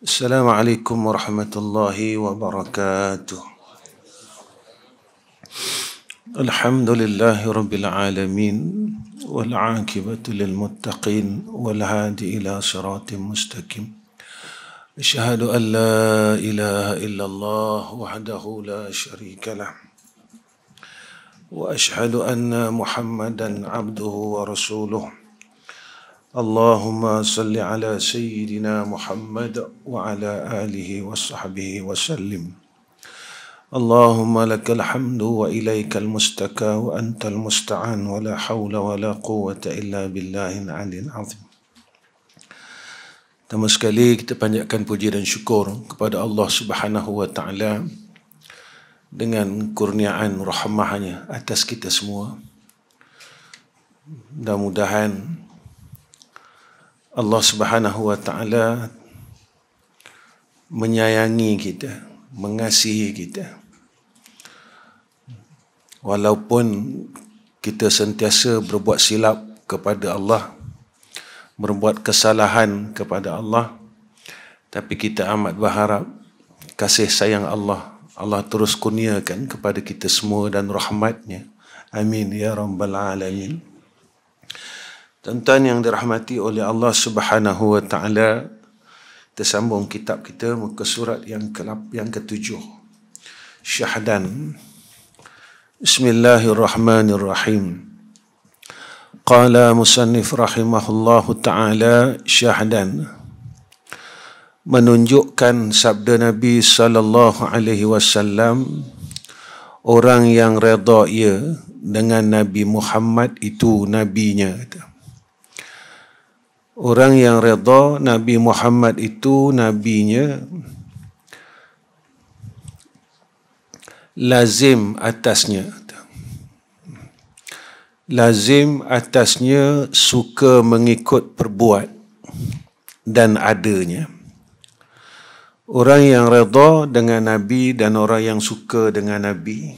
Assalamualaikum warahmatullahi wabarakatuh. Alhamdulillahi rabbil alamin wal aqibatu lil muttaqin wal hadi ila siratim mustaqim. Asyhadu an la ilaha illallah wahdahu la syarika lah wa asyhadu anna Muhammadan abduhu wa rasuluh. Allahumma salli ala sayyidina Muhammad wa ala alihi wa sahbihi wa sallim. Allahumma lakal hamdu wa ilaikal mustaka wa antal musta'an wa la hawla wa la quwwata illa billahil aliyil azim. Pertama sekali kita panjatkan puji dan syukur kepada Allah Subhanahu wa taala dengan kurniaan rahmahnya atas kita semua. Mudah-mudahan Allah Subhanahu wa taala menyayangi kita, mengasihi kita. Walaupun kita sentiasa berbuat silap kepada Allah, berbuat kesalahan kepada Allah, tapi kita amat berharap kasih sayang Allah terus kurniakan kepada kita semua dan rahmatnya. Amin ya rabbal alamin. Tuan-tuan yang dirahmati oleh Allah Subhanahu wa taala, kita sambung kitab kita muka surat yang ke-7, Syahdan. Bismillahirrahmanirrahim. Qala musannif rahimahullahu taala syahdan, menunjukkan sabda Nabi sallallahu alaihi wasallam, orang yang redha ia dengan Nabi Muhammad itu nabinya. Orang yang redha Nabi Muhammad itu nabinya, lazim atasnya suka mengikut perbuat dan adanya. Orang yang redha dengan Nabi dan orang yang suka dengan Nabi,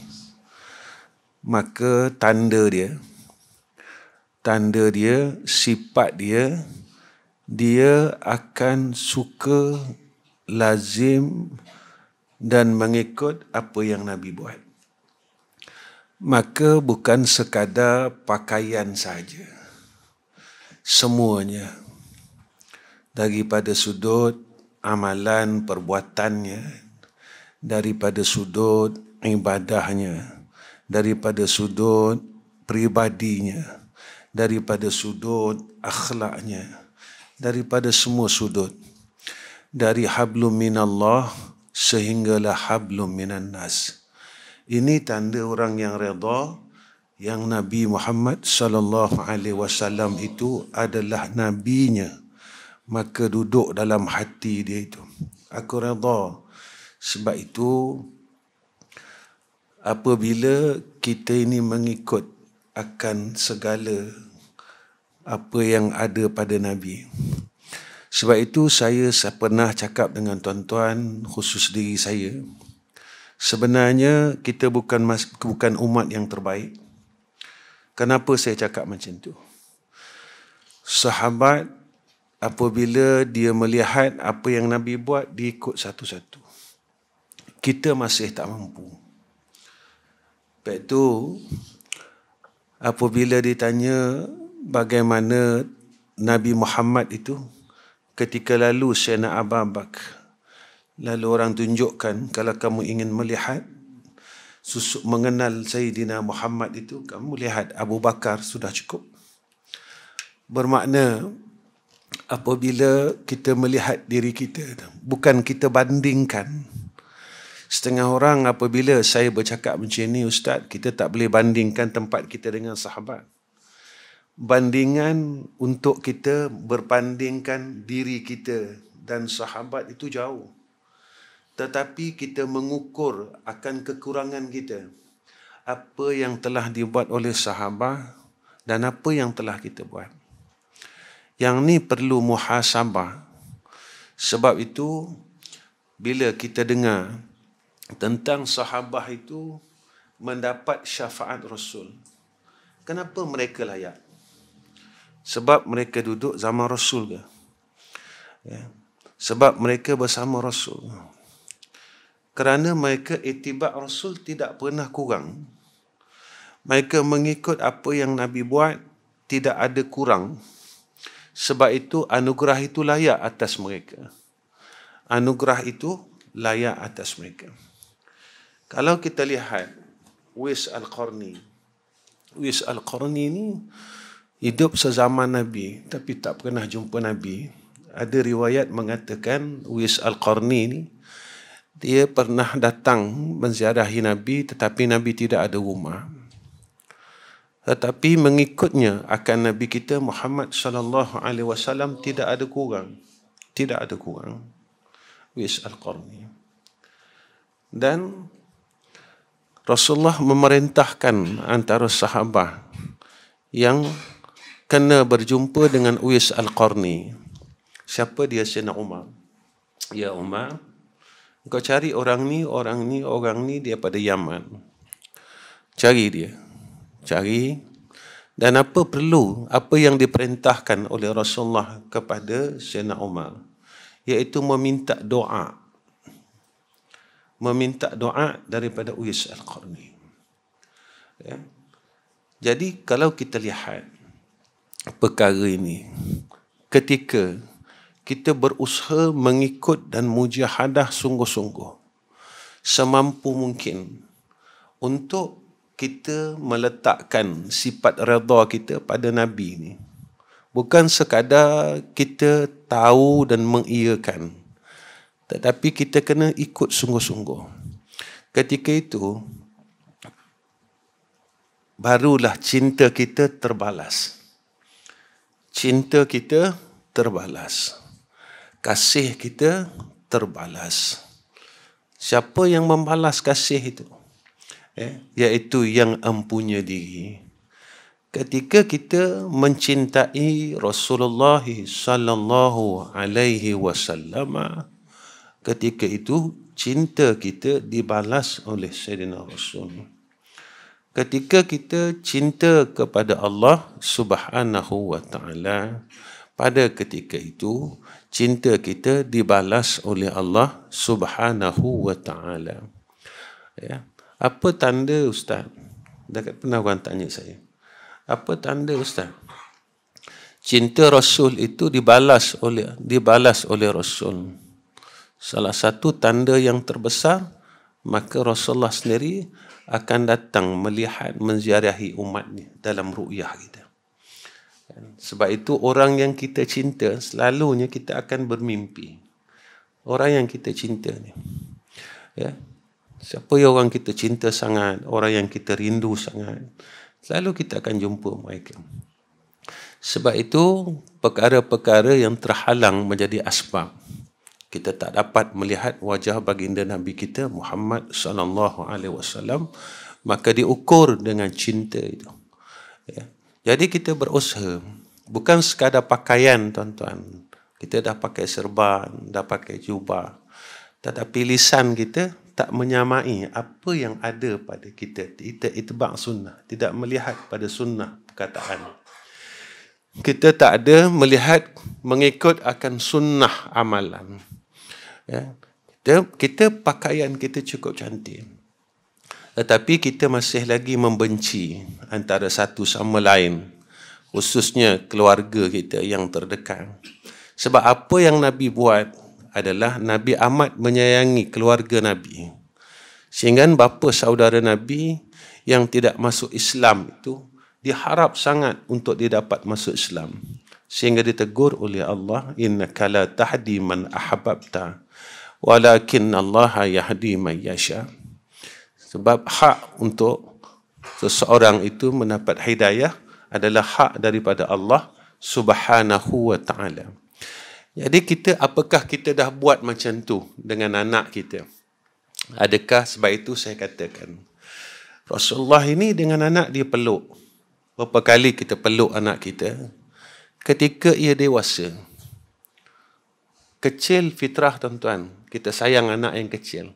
maka tanda dia, sifat dia akan suka, lazim dan mengikut apa yang Nabi buat. Maka bukan sekadar pakaian saja, semuanya, daripada sudut amalan perbuatannya, daripada sudut ibadahnya, daripada sudut pribadinya, daripada sudut akhlaknya, daripada semua sudut, dari hablum minallah sehinggalah hablum minan nas. Ini tanda orang yang redha yang Nabi Muhammad sallallahu alaihi wasallam itu adalah nabinya. Maka duduk dalam hati dia itu, aku redha. Sebab itu apabila kita ini mengikut akan segala apa yang ada pada Nabi. Sebab itu saya pernah cakap dengan tuan-tuan, khusus diri saya, sebenarnya kita bukan umat yang terbaik. Kenapa saya cakap macam tu? Sahabat apabila dia melihat apa yang Nabi buat, dia ikut satu-satu. Kita masih tak mampu. Sebab itu apabila ditanya bagaimana Nabi Muhammad itu ketika lalu Sayyidina Abu Bakar, lalu orang tunjukkan, kalau kamu ingin melihat mengenal Sayyidina Muhammad itu, kamu lihat Abu Bakar sudah cukup. Bermakna apabila kita melihat diri kita, bukan kita bandingkan. Setengah orang apabila saya bercakap macam ni, Ustaz, kita tak boleh bandingkan tempat kita dengan sahabat. Bandingan untuk kita berbandingkan diri kita dan sahabat itu jauh. Tetapi kita mengukur akan kekurangan kita, apa yang telah dibuat oleh sahabat dan apa yang telah kita buat. Yang ni perlu muhasabah. Sebab itu bila kita dengar tentang sahabat itu mendapat syafaat Rasul, kenapa mereka layak? Sebab mereka duduk zaman Rasul ke? Ya. Sebab mereka bersama Rasul. Kerana mereka ittiba' Rasul tidak pernah kurang. Mereka mengikut apa yang Nabi buat, tidak ada kurang. Sebab itu anugerah itu layak atas mereka. Anugerah itu layak atas mereka. Kalau kita lihat Uwais Al-Qarni. Uwais Al-Qarni ni hidup sezaman Nabi tapi tak pernah jumpa Nabi. Ada riwayat mengatakan Uwais Al-Qarni ni dia pernah datang menziarahi Nabi tetapi Nabi tidak ada rumah. Tetapi mengikutnya akan Nabi kita Muhammad sallallahu alaihi wasallam tidak ada kurang. Tidak ada kurang. Uwais Al-Qarni. Dan Rasulullah memerintahkan antara sahabat yang kena berjumpa dengan Uwais Al-Qarni. Siapa dia? Sayyidina Umar. Ya Umar, kau cari orang ni daripada Yaman. Cari dia. Cari. Dan apa perlu, apa yang diperintahkan oleh Rasulullah kepada Sayyidina Umar, iaitu meminta doa. Meminta doa daripada Uwais Al-Qarni. Ya. Jadi kalau kita lihat perkara ini, ketika kita berusaha mengikut dan mujahadah sungguh-sungguh, semampu mungkin untuk kita meletakkan sifat redha kita pada Nabi ni. Bukan sekadar kita tahu dan mengiyakan, tetapi kita kena ikut sungguh-sungguh. Ketika itu, barulah cinta kita terbalas. Cinta kita terbalas. Kasih kita terbalas. Siapa yang membalas kasih itu? Iaitu yang empunya diri. Ketika kita mencintai Rasulullah sallallahu alaihi wasallam, ketika itu cinta kita dibalas oleh Sayyidina Rasul. Ketika kita cinta kepada Allah Subhanahu wa taala, pada ketika itu cinta kita dibalas oleh Allah Subhanahu wa taala. Ya. Apa tanda Ustaz? Pernah orang tanya saya. Apa tanda Ustaz? Cinta Rasul itu dibalas oleh Rasul. Salah satu tanda yang terbesar, maka Rasulullah sendiri akan datang melihat, menziarahi umatnya dalam ru'yah kita. Sebab itu orang yang kita cinta, selalunya kita akan bermimpi. Orang yang kita cinta ni. Ya. Siapa yang orang kita cinta sangat, orang yang kita rindu sangat, selalu kita akan jumpa mereka. Sebab itu, perkara-perkara yang terhalang menjadi asbab. Kita tak dapat melihat wajah baginda Nabi kita Muhammad sallallahu alaihi wasallam, maka diukur dengan cinta itu. Ya. Jadi kita berusaha, bukan sekadar pakaian tuan-tuan. Kita dah pakai serban, dah pakai jubah, tetapi lisan kita tak menyamai apa yang ada pada kita. Kita itba' sunnah, tidak melihat pada sunnah perkataan. Kita tak ada melihat mengikut akan sunnah amalan. Ya. Kita pakaian kita cukup cantik, tetapi kita masih lagi membenci antara satu sama lain, khususnya keluarga kita yang terdekat. Sebab apa yang Nabi buat adalah Nabi amat menyayangi keluarga Nabi, sehingga bapa saudara Nabi yang tidak masuk Islam itu diharap sangat untuk dia dapat masuk Islam, sehingga ditegur oleh Allah, innaka la tahdi man ahbabta walakin Allah yahdi man yasha. Sebab hak untuk seseorang itu mendapat hidayah adalah hak daripada Allah Subhanahu wa taala. Jadi apakah kita dah buat macam tu dengan anak kita? Adakah? Sebab itu saya katakan, Rasulullah ini dengan anak dia peluk. Berapa kali kita peluk anak kita ketika ia dewasa. Kecil fitrah tuan-tuan, kita sayang anak yang kecil.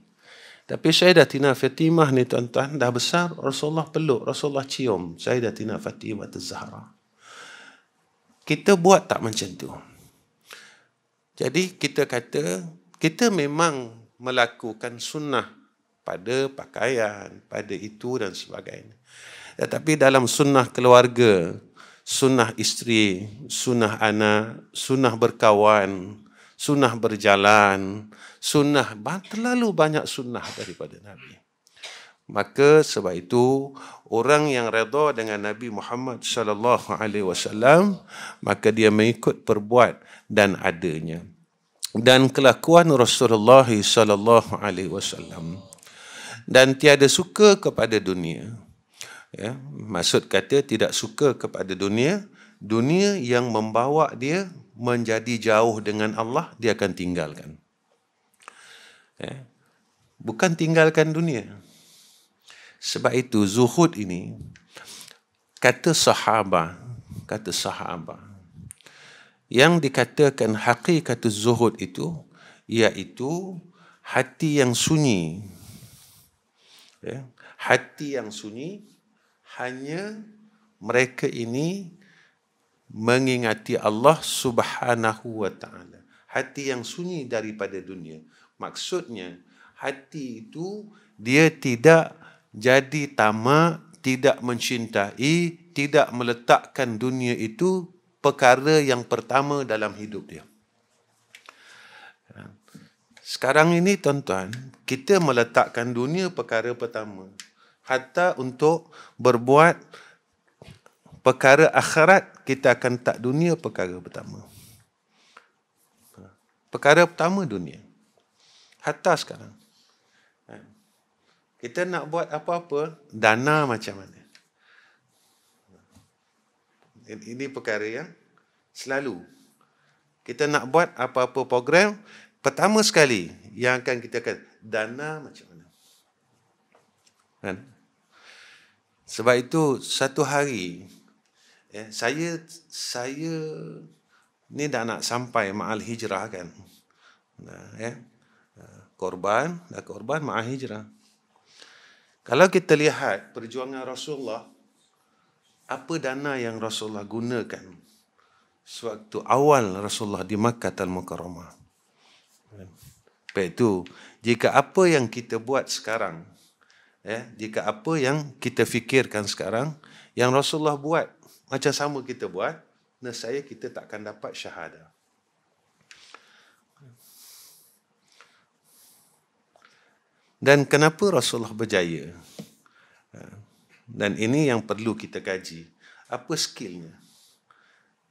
Tapi Sayyidatina Fatimah ni tuan-tuan dah besar, Rasulullah peluk, Rasulullah cium Sayyidatina Fatimah Az-Zahra. Kita buat tak macam tu? Jadi kita kata, kita memang melakukan sunnah pada pakaian, pada itu dan sebagainya. Tetapi dalam sunnah keluarga, sunnah isteri, sunnah anak, sunnah berkawan, sunnah berjalan, sunnah, terlalu banyak sunnah daripada Nabi. Maka sebab itu orang yang redha dengan Nabi Muhammad sallallahu alaihi wasallam, maka dia mengikut perbuat dan adanya dan kelakuan Rasulullah sallallahu alaihi wasallam, dan tiada suka kepada dunia. Ya, maksud kata tidak suka kepada dunia, dunia yang membawa dia menjadi jauh dengan Allah, dia akan tinggalkan. Ya, bukan tinggalkan dunia. Sebab itu zuhud ini, kata sahabat, yang dikatakan hakikat zuhud itu, iaitu hati yang sunyi. Ya, hati yang sunyi, hanya mereka ini mengingati Allah Subhanahu wa ta'ala. Hati yang sunyi daripada dunia. Maksudnya, hati itu dia tidak jadi tamak, tidak mencintai, tidak meletakkan dunia itu perkara yang pertama dalam hidup dia. Sekarang ini tuan-tuan, kita meletakkan dunia perkara pertama. Hatta untuk berbuat perkara akhirat, kita akan tak dunia perkara pertama. Perkara pertama dunia. Hatta sekarang. Kita nak buat apa-apa, dana macam mana? Ini perkara yang selalu. Kita nak buat apa-apa program, pertama sekali yang akan kita kata, dana macam mana? Kan? Sebab itu satu hari, saya ni dah nak sampai ma'al hijrah kan. Korban ma'al hijrah. Kalau kita lihat perjuangan Rasulullah, apa dana yang Rasulullah gunakan sewaktu awal Rasulullah di Makkah Al-Mukarramah. Baik itu, jika apa yang kita buat sekarang, jika apa yang kita fikirkan sekarang, yang Rasulullah buat, macam sama kita buat, nescaya kita takkan dapat syahadah. Dan kenapa Rasulullah berjaya? Dan ini yang perlu kita kaji. Apa skillnya?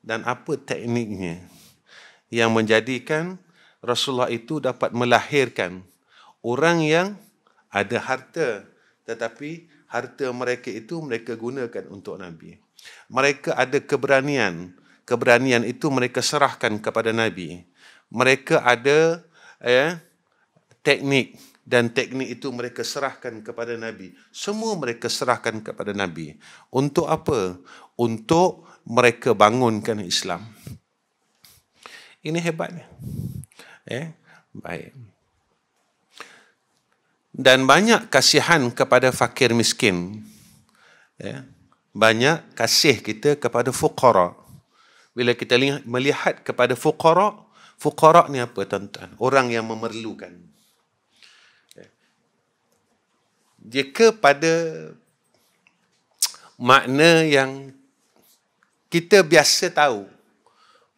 Dan apa tekniknya yang menjadikan Rasulullah itu dapat melahirkan orang yang ada harta, tetapi harta mereka itu mereka gunakan untuk Nabi. Mereka ada keberanian. Keberanian itu mereka serahkan kepada Nabi. Mereka ada teknik, dan teknik itu mereka serahkan kepada Nabi. Semua mereka serahkan kepada Nabi. Untuk apa? Untuk mereka bangunkan Islam. Ini hebatnya. Baik. Dan banyak kasihan kepada fakir miskin. Banyak kasih kita kepada fuqara. Bila kita melihat kepada fuqara, fuqara ni apa tuan-tuan? Orang yang memerlukan. Jika pada makna yang kita biasa tahu,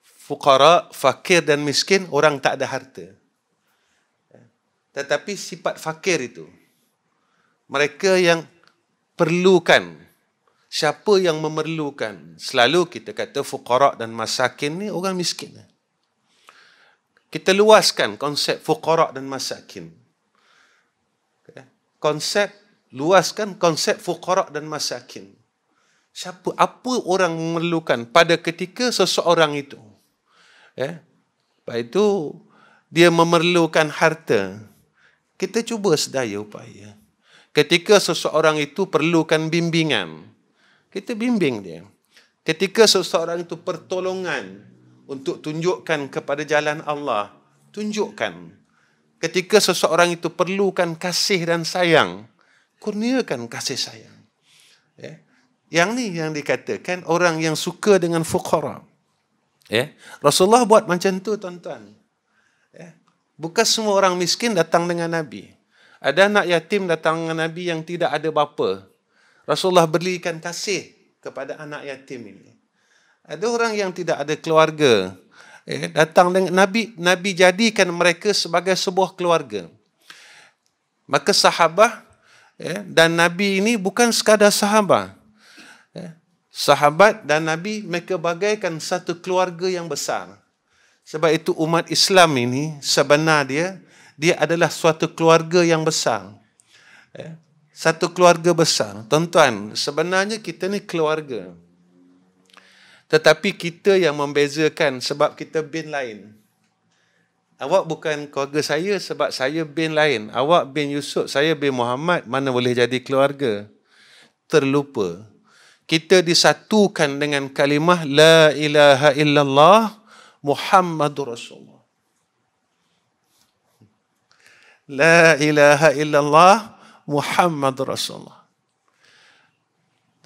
fuqara, fakir dan miskin, orang tak ada harta. Tetapi sifat fakir itu, mereka yang perlukan, siapa yang memerlukan, selalu kita kata fuqara dan masakin ni orang miskin. Kita luaskan konsep fuqara dan masakin. Luaskan konsep fuqara dan masakin. Apa orang memerlukan pada ketika seseorang itu? Lepas itu, dia memerlukan harta. Kita cuba sedaya upaya. Ketika seseorang itu perlukan bimbingan, kita bimbing dia. Ketika seseorang itu pertolongan untuk tunjukkan kepada jalan Allah, tunjukkan. Ketika seseorang itu perlukan kasih dan sayang, kurniakan kasih sayang. Yang ni yang dikatakan orang yang suka dengan fuqara. Rasulullah buat macam tu tuan-tuan. Bukan semua orang miskin datang dengan Nabi. Ada anak yatim datang dengan Nabi yang tidak ada bapa. Rasulullah berikan kasih kepada anak yatim ini. Ada orang yang tidak ada keluarga, datang dengan Nabi. Nabi jadikan mereka sebagai sebuah keluarga. Maka sahabat dan Nabi ini bukan sekadar sahabat. Sahabat dan Nabi mereka bagaikan satu keluarga yang besar. Sebab itu umat Islam ini sebenarnya dia adalah suatu keluarga yang besar. Satu keluarga besar. Tuan-tuan, sebenarnya kita ni keluarga. Tetapi kita yang membezakan sebab kita bin lain. Awak bukan keluarga saya sebab saya bin lain. Awak bin Yusuf, saya bin Muhammad. Mana boleh jadi keluarga? Terlupa. Kita disatukan dengan kalimah La ilaha illallah Muhammadur Rasulullah. La ilaha illallah Muhammadur Rasulullah.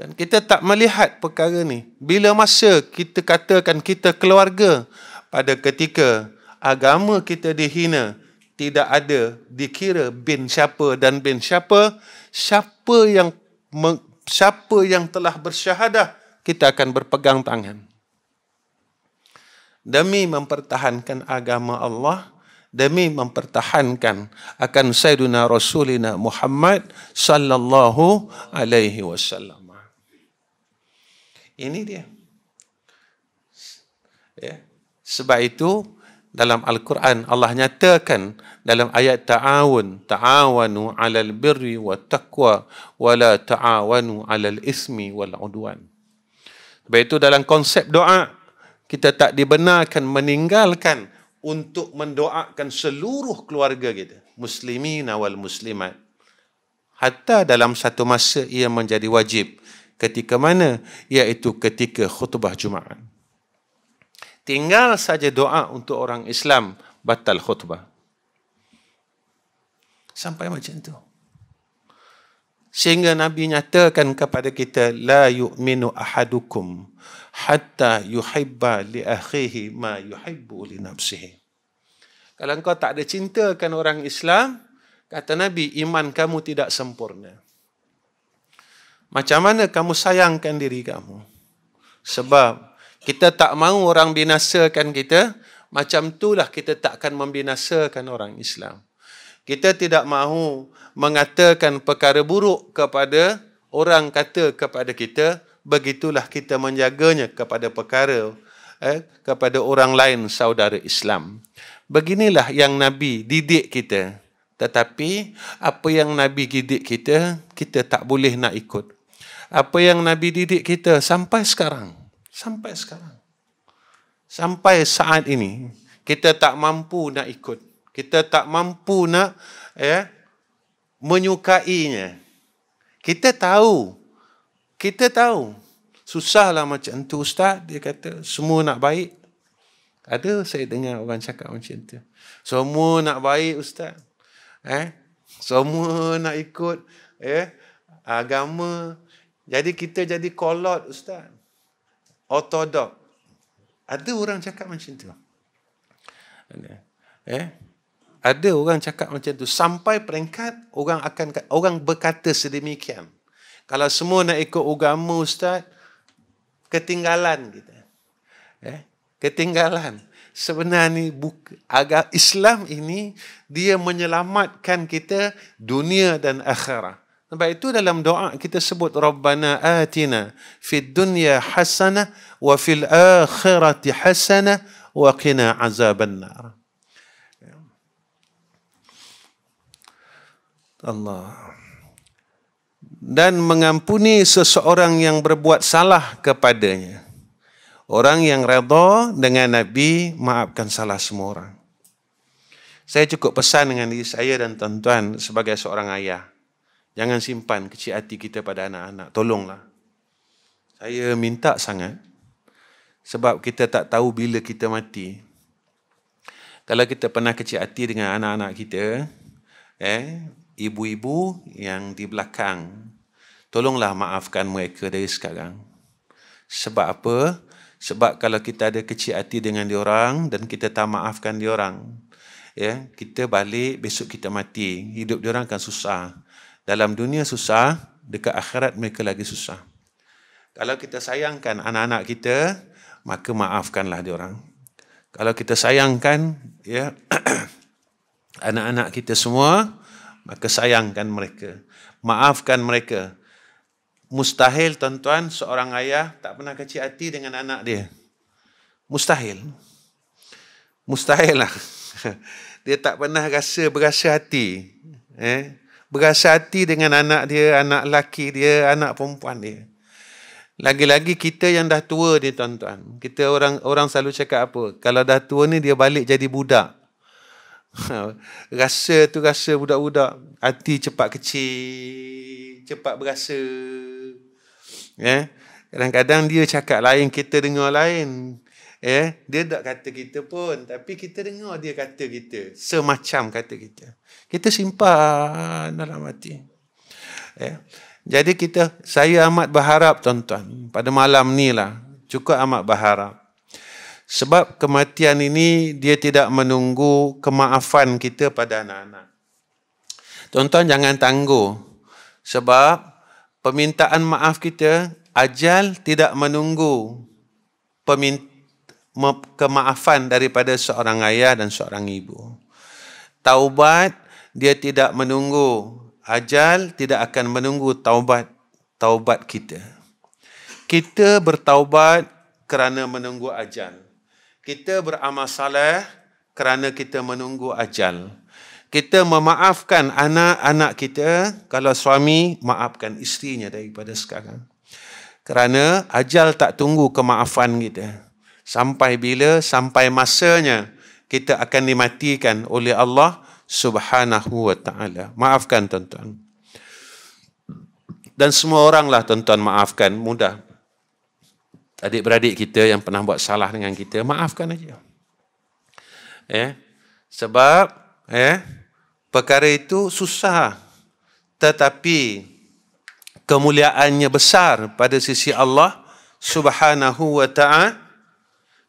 Dan kita tak melihat perkara ni. Bila masa kita katakan kita keluarga, pada ketika agama kita dihina, tidak ada dikira bin siapa dan bin siapa, siapa yang telah bersyahadah, kita akan berpegang tangan. Demi mempertahankan agama Allah, demi mempertahankan akan Sayyidina Rasulina Muhammad sallallahu alaihi wasallam. Ini dia. Sebab itu dalam Al-Quran Allah nyatakan dalam ayat ta'awanu 'alal birri wat taqwa wa la ta'awanu 'alal ismi wal 'udwan. Sebab itu dalam konsep doa kita tak dibenarkan meninggalkan untuk mendoakan seluruh keluarga kita, muslimin wal muslimat. Hatta dalam satu masa ia menjadi wajib. Ketika mana? Iaitu ketika khutbah Jumaat. Tinggal saja doa untuk orang Islam, batal khutbah. Sampai macam tu. Sehingga Nabi nyatakan kepada kita, la yu'minu ahadukum hatta yuhibba li akhihi ma yuhibbu li nafsihi. Kalau engkau tak ada cintakan orang Islam, kata Nabi, iman kamu tidak sempurna. Macam mana kamu sayangkan diri kamu? Sebab kita tak mahu orang binasakan kita, macam itulah kita takkan membinasakan orang Islam. Kita tidak mahu mengatakan perkara buruk kepada orang kata kepada kita, begitulah kita menjaganya kepada perkara kepada orang lain saudara Islam. Beginilah yang Nabi didik kita. Tetapi apa yang Nabi didik kita, kita tak boleh nak ikut. Apa yang Nabi didik kita sampai sekarang. Sampai saat ini, kita tak mampu nak ikut. Kita tak mampu nak menyukainya. Kita tahu. Susahlah macam tu Ustaz. Dia kata semua nak baik. Ada saya dengar orang cakap macam tu. Semua nak baik Ustaz. Semua nak ikut agama. Jadi kita jadi kolot Ustaz. Ortodok. Ada orang cakap macam tu. Ada orang cakap macam tu. Sampai peringkat orang berkata sedemikian. Kalau semua nak ikut agama Ustaz, ketinggalan kita. Ketinggalan. Sebenarnya agama Islam ini dia menyelamatkan kita dunia dan akhirat. Sebab itu dalam doa kita sebut Rabbana atina fid dunya hasanah wa fil akhirati hasanah wa qina azabannar. Allah. Dan mengampuni seseorang yang berbuat salah kepadanya. Orang yang redha dengan Nabi, maafkan salah semua orang. Saya cukup pesan dengan diri saya dan tuan-tuan sebagai seorang ayah. Jangan simpan kecil hati kita pada anak-anak. Tolonglah. Saya minta sangat. Sebab kita tak tahu bila kita mati. Kalau kita pernah kecil hati dengan anak-anak kita, ibu-ibu yang di belakang, tolonglah maafkan mereka dari sekarang. Sebab apa? Sebab kalau kita ada kecil hati dengan diorang dan kita tak maafkan diorang, Ya, kita balik, besok kita mati. Hidup diorang akan susah. Dalam dunia susah, dekat akhirat mereka lagi susah. Kalau kita sayangkan anak-anak kita, maka maafkanlah diorang. Kalau kita sayangkan ya anak-anak kita semua, maka sayangkan mereka. Maafkan mereka. Mustahil tuan-tuan seorang ayah tak pernah kecil hati dengan anak dia. Mustahil. Mustahil lah. Dia tak pernah berasa hati. Berasa hati dengan anak dia, anak lelaki dia, anak perempuan dia. Lagi-lagi kita yang dah tua ni tuan-tuan. Kita orang selalu cakap apa? Kalau dah tua ni dia balik jadi budak. Rasa budak-budak. Hati cepat kecil, cepat berasa. Kadang-kadang dia cakap lain, kita dengar lain. Dia tak kata kita pun, tapi kita dengar dia kata kita. Semacam kata kita. Kita simpan dalam hati. Jadi saya amat berharap tuan-tuan, pada malam ni lah, cukup amat berharap. Sebab kematian ini dia tidak menunggu kemaafan kita pada anak-anak. Tuan-tuan jangan tangguh. Sebab permintaan maaf kita, ajal tidak menunggu kemaafan daripada seorang ayah dan seorang ibu. Taubat dia tidak menunggu. Ajal tidak akan menunggu taubat kita. Kita bertaubat kerana menunggu ajal. Kita beramal saleh kerana kita menunggu ajal. Kita memaafkan anak-anak kita, kalau suami, maafkan isterinya daripada sekarang. Kerana ajal tak tunggu kemaafan kita. Sampai bila? Sampai masanya kita akan dimatikan oleh Allah Subhanahu wa ta'ala. Maafkan tuan-tuan. Dan semua oranglah tuan-tuan maafkan, mudah. Adik-beradik kita yang pernah buat salah dengan kita, maafkan aja. Sebab perkara itu susah, tetapi kemuliaannya besar pada sisi Allah Subhanahu wa ta'ala.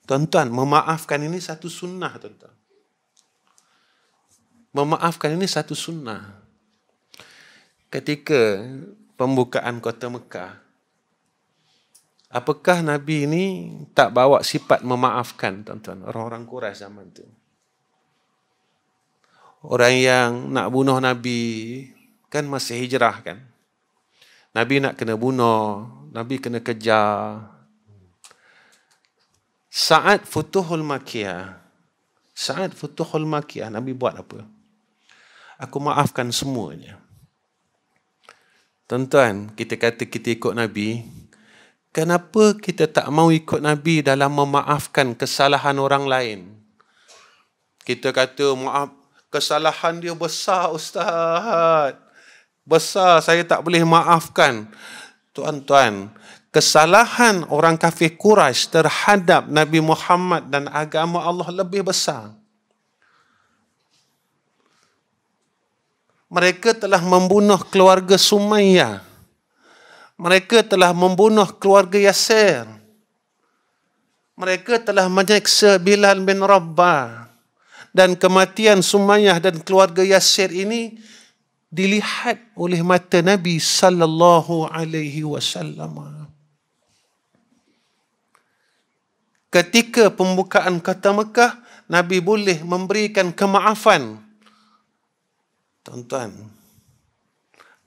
Tuan-tuan, memaafkan ini satu sunnah, tuan-tuan. Memaafkan ini satu sunnah. Ketika pembukaan kota Mekah, apakah Nabi ini tak bawa sifat memaafkan, tuan-tuan? Orang-orang Quraisy zaman itu. Orang yang nak bunuh Nabi, kan masih hijrah kan. Nabi nak kena bunuh, Nabi kena kejar. Saat Futuhul Makkiyah, Nabi buat apa? Aku maafkan semuanya. Tuan-tuan, kita kata kita ikut Nabi, kenapa kita tak mau ikut Nabi dalam memaafkan kesalahan orang lain? Kita kata, maaf, kesalahan dia besar Ustaz. Besar, saya tak boleh maafkan. Tuan-tuan, kesalahan orang kafir Quraisy terhadap Nabi Muhammad dan agama Allah lebih besar. Mereka telah membunuh keluarga Sumayyah. Mereka telah membunuh keluarga Yasir. Mereka telah menyeksa Bilal bin Rabah. Dan kematian Sumayyah dan keluarga Yasir ini dilihat oleh mata Nabi sallallahu alaihi wasallam. Ketika pembukaan kota Mekah, Nabi boleh memberikan kemaafan. Tuan-tuan,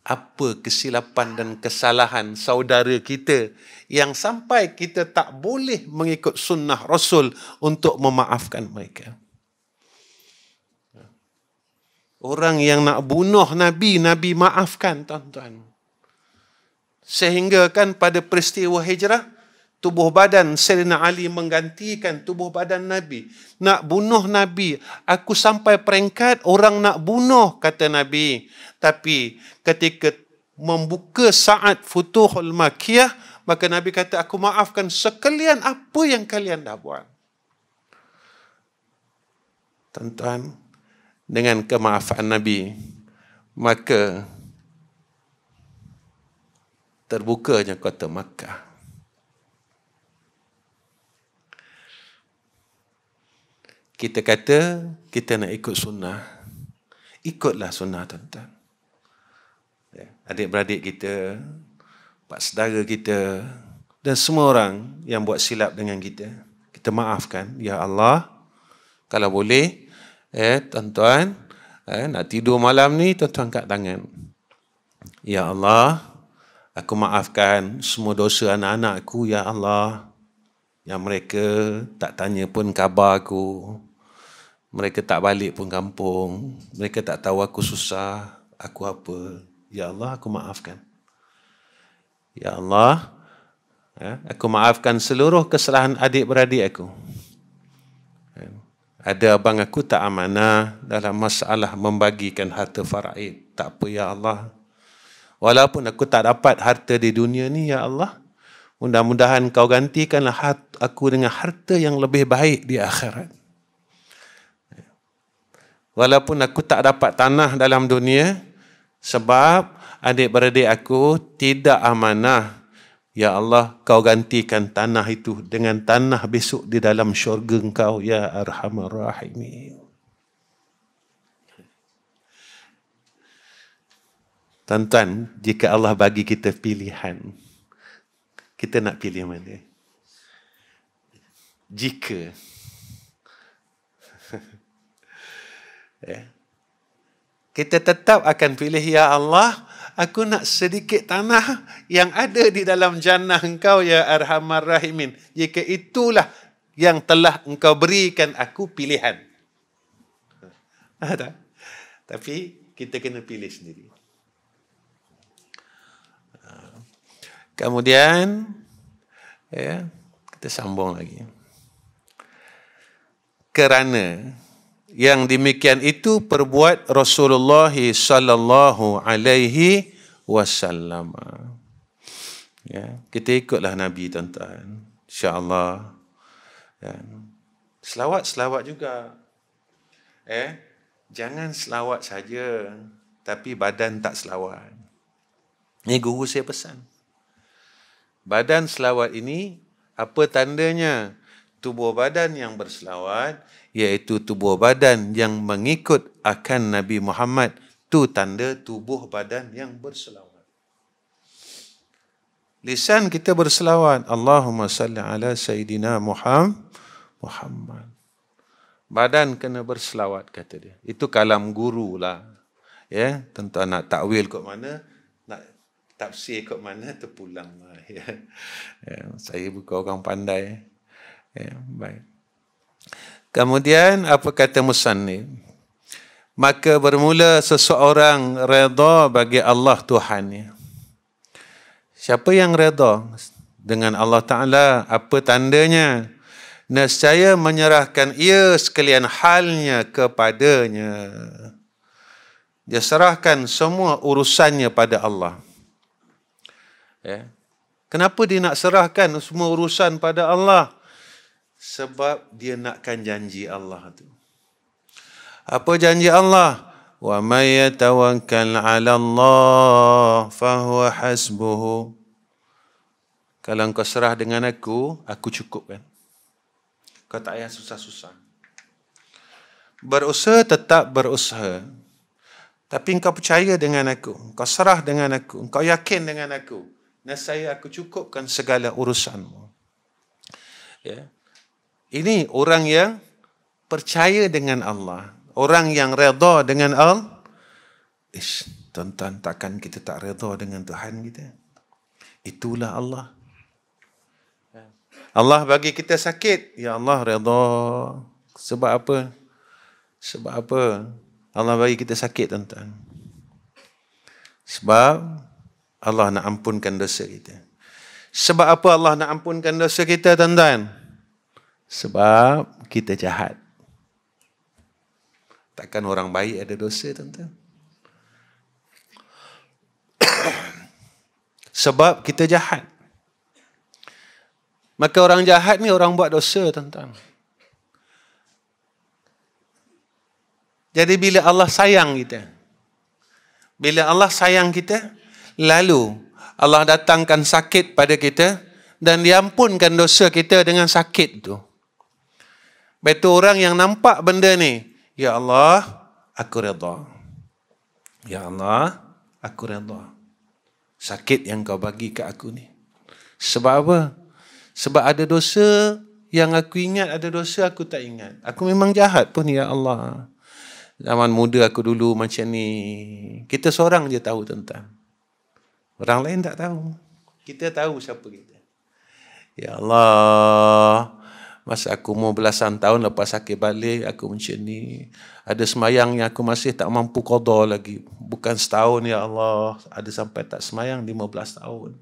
apa kesilapan dan kesalahan saudara kita yang sampai kita tak boleh mengikut sunnah Rasul untuk memaafkan mereka? Orang yang nak bunuh Nabi, Nabi maafkan, tuan-tuan. Sehingga kan pada peristiwa hijrah, tubuh badan Sayyidina Ali menggantikan tubuh badan Nabi. Nak bunuh Nabi. Aku sampai peringkat orang nak bunuh, kata Nabi. Tapi ketika membuka saat Futuhul Makkiyah, maka Nabi kata, aku maafkan sekalian apa yang kalian dah buat. Tuan-tuan, dengan kemaafan Nabi, maka terbukanya kota Makkah. kita kata kita nak ikut sunnah, ikutlah sunnah tuan-tuan. Adik-beradik kita, pak saudara kita, dan semua orang yang buat silap dengan kita, kita maafkan. Ya Allah, kalau boleh, tuan-tuan, nak tidur malam ni, tuan-tuan angkat tangan. Ya Allah, aku maafkan semua dosa anak-anakku, ya Allah, yang mereka tak tanya pun khabar aku, mereka tak balik pun kampung, mereka tak tahu aku susah, aku apa. Ya Allah, aku maafkan. Ya Allah, aku maafkan seluruh kesalahan adik-beradik aku. Ada abang aku tak amanah dalam masalah membagikan harta faraid. Tak apa, ya Allah. Walaupun aku tak dapat harta di dunia ni, ya Allah, mudah-mudahan kau gantikanlah aku dengan harta yang lebih baik di akhirat. Walaupun aku tak dapat tanah dalam dunia, sebab adik-beradik aku tidak amanah, ya Allah, kau gantikan tanah itu dengan tanah besok di dalam syurga engkau, ya Arhamar Rahimin. Tuan-tuan, jika Allah bagi kita pilihan, kita nak pilih mana? Jika kita tetap akan pilih, ya Allah, aku nak sedikit tanah yang ada di dalam jannah engkau, ya Arhamar Rahimin. Jika itulah yang telah engkau berikan aku pilihan. Ada. Tapi kita kena pilih sendiri. Kemudian, kita sambung lagi. Kerana yang demikian itu perbuat Rasulullah sallallahu alaihi wasallam. Ya, kita ikutlah Nabi, tuan-tuan. Insya-Allah. Ya. Selawat juga. Jangan selawat saja, tapi badan tak selawat. Ini guru saya pesan. Badan selawat ini, apa tandanya? Tubuh badan yang berselawat, iaitu tubuh badan yang mengikut akan Nabi Muhammad. Itu tanda tubuh badan yang berselawat. Lisan kita berselawat, Allahumma salli ala Sayyidina Muhammad. Badan kena berselawat, kata dia. Itu kalam guru lah. Ya, tuan-tuan nak takwil kot mana, nak tafsir kot mana, terpulang lah. Ya. Saya bukan orang pandai. Ya, baik. Kemudian apa kata musannif? Maka bermula seseorang redha bagi Allah Tuhannya. Siapa yang redha dengan Allah Ta'ala? Apa tandanya? Nescaya menyerahkan ia sekalian halnya kepadanya. Dia serahkan semua urusannya pada Allah. Ya. Kenapa dia nak serahkan semua urusan pada Allah? Sebab dia nakkan janji Allah tu. Apa janji Allah? Wa may yatawakkal 'ala Allah fa huwa hasbuhu. Kalau engkau serah dengan aku cukupkan. Kau tak payah susah-susah. Berusaha tetap berusaha. Tapi engkau percaya dengan aku, engkau serah dengan aku, engkau yakin dengan aku, nescaya aku cukupkan segala urusanmu. Ya. Ini orang yang percaya dengan Allah. Orang yang redha dengan Allah. Tuan-tuan, takkan kita tak redha dengan Tuhan kita? Itulah Allah. Allah bagi kita sakit. Ya Allah redha. Sebab apa? Sebab apa Allah bagi kita sakit, tuan-tuan? Sebab Allah nak ampunkan dosa kita. Sebab apa Allah nak ampunkan dosa kita, tuan-tuan? Sebab kita jahat. Takkan orang baik ada dosa, tuan-tuan? Sebab kita jahat. Maka orang jahat ni orang buat dosa, tuan-tuan. Jadi bila Allah sayang kita, bila Allah sayang kita, lalu Allah datangkan sakit pada kita dan diampunkan dosa kita dengan sakit tu. Betul orang yang nampak benda ni. Ya Allah, aku redha. Ya Allah, aku redha. Sakit yang kau bagi ke aku ni. Sebab apa? Sebab ada dosa yang aku ingat, ada dosa aku tak ingat. Aku memang jahat pun, ya Allah. Zaman muda aku dulu macam ni. Kita seorang je tahu tentang. Orang lain tak tahu. Kita tahu siapa kita. Ya Allah, masa aku umur belasan tahun lepas sakit balik, aku macam ni. Ada semayang yang aku masih tak mampu qada lagi. Bukan setahun, ya Allah. Ada sampai tak semayang 15 tahun.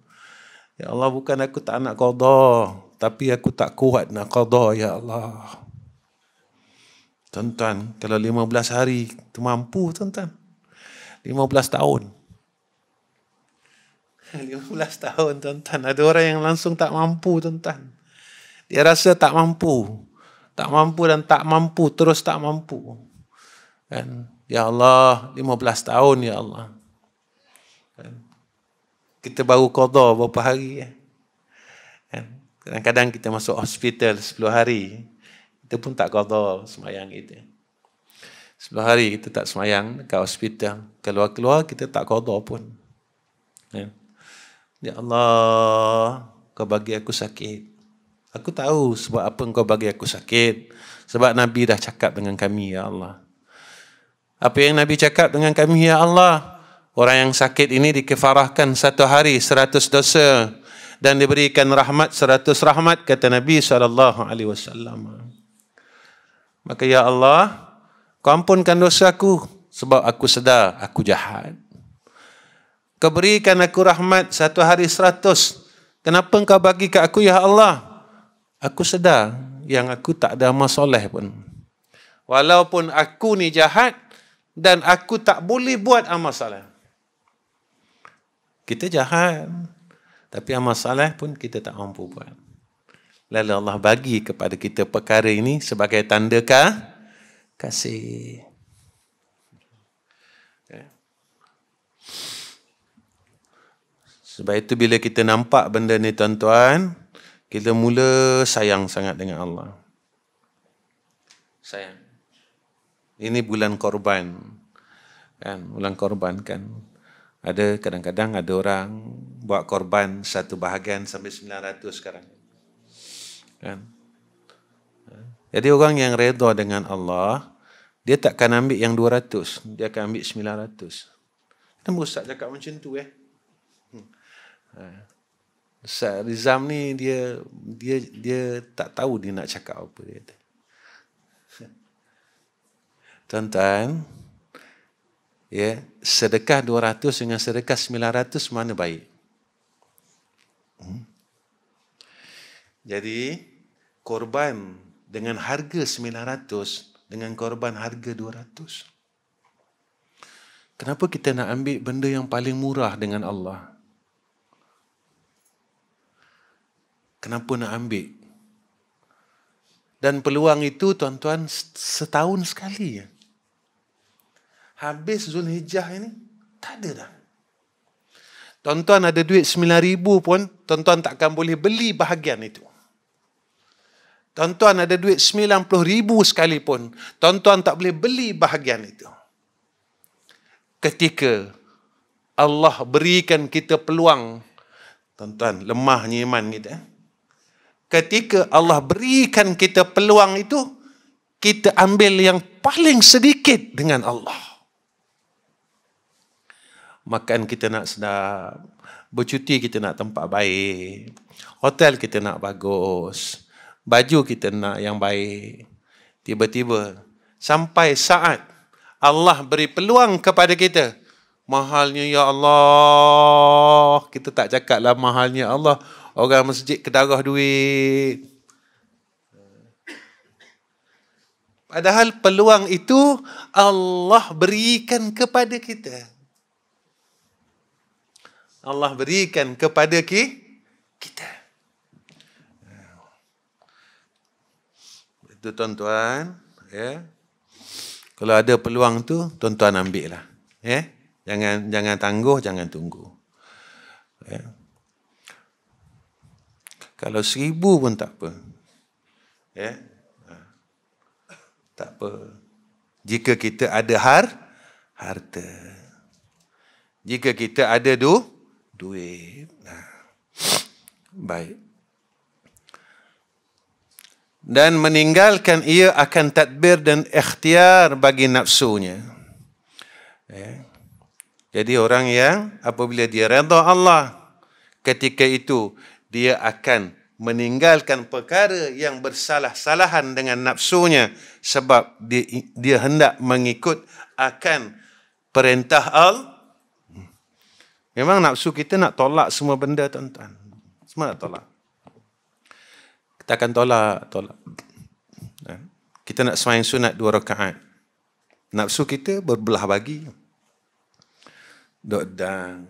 Ya Allah, bukan aku tak nak qada, tapi aku tak kuat nak qada, ya Allah. Tuan-tuan, kalau 15 hari, tu mampu, tuan-tuan. 15 tahun. 15 tahun, tuan-tuan. Ada orang yang langsung tak mampu, tuan-tuan. Dia rasa tak mampu. Tak mampu dan tak mampu, terus tak mampu. Kan? Ya Allah, 15 tahun, ya Allah. Kan? Kita baru qada berapa hari. Kan? Kadang-kadang kita masuk hospital 10 hari. Kita pun tak qada semayang kita. 10 hari kita tak semayang dekat hospital. Keluar-keluar kita tak qada pun. Ya Allah, kau bagi aku sakit. Aku tahu sebab apa kau bagi aku sakit. Sebab Nabi dah cakap dengan kami, ya Allah. Apa yang Nabi cakap dengan kami, ya Allah? Orang yang sakit ini dikefarahkan 1 hari 100 dosa. Dan diberikan rahmat 100 rahmat, kata Nabi SAW. Maka ya Allah, kau ampunkan dosaku sebab aku sedar aku jahat. Kau berikan aku rahmat 1 hari 100. Kenapa kau bagi ke aku, ya Allah? Aku sedar yang aku tak ada amal soleh pun. Walaupun aku ni jahat dan aku tak boleh buat amal soleh. Kita jahat, tapi amal soleh pun kita tak mampu buat. Lalu Allah bagi kepada kita perkara ini sebagai tanda kasih. Sebab itu bila kita nampak benda ni, tuan-tuan, kita mula sayang sangat dengan Allah. Sayang. Ini bulan korban. Kan, bulan korban kan. Ada kadang-kadang ada orang buat korban 1 bahagian sampai 900 sekarang. Kan? Jadi orang yang redha dengan Allah, dia takkan ambil yang 200, dia akan ambil 900. Kenapa Ustaz cakap macam tu Ustaz Rizam ni dia tak tahu dia nak cakap apa dia. Tuan-tuan, ya, sedekah 200 dengan sedekah 900 mana baik? Jadi korban dengan harga 900 dengan korban harga 200. Kenapa kita nak ambil benda yang paling murah dengan Allah? Kenapa nak ambil? Dan peluang itu, tuan-tuan, setahun sekali. Habis Zulhijjah ini, tak ada dah. Tuan-tuan ada duit 9,000 pun, tuan-tuan takkan boleh beli bahagian itu. Tuan-tuan ada duit 90,000 sekalipun, tuan-tuan tak boleh beli bahagian itu. Ketika Allah berikan kita peluang, tuan-tuan, lemahnya iman kita. Ketika Allah berikan kita peluang itu, kita ambil yang paling sedikit dengan Allah. Makan kita nak sedap, bercuti kita nak tempat baik, hotel kita nak bagus, baju kita nak yang baik. Tiba-tiba sampai saat Allah beri peluang kepada kita, mahalnya ya Allah, kita tak cakaplah mahalnya Allah. Orang masjid kedarah duit. Padahal peluang itu Allah berikan kepada kita. Allah berikan kepada kita. Itu tuan-tuan, ya. Kalau ada peluang tu, tuan-tuan ambil lah. Ya. Jangan tangguh, jangan tunggu. Ya. Kalau 1,000 pun tak apa. Ya. Tak apa. Jika kita ada harta. Jika kita ada duit. Baik. Dan meninggalkan ia akan tadbir dan ikhtiar bagi nafsunya. Jadi orang yang apabila dia redha Allah, ketika itu dia akan meninggalkan perkara yang bersalah-salahan dengan nafsunya sebab dia hendak mengikut akan perintah Allah. Memang nafsu kita nak tolak semua benda, tuan-tuan. Semua nak tolak. Kita akan tolak. Kita nak sembahyang sunat 2 rakaat. Nafsu kita berbelah bagi. Dok dan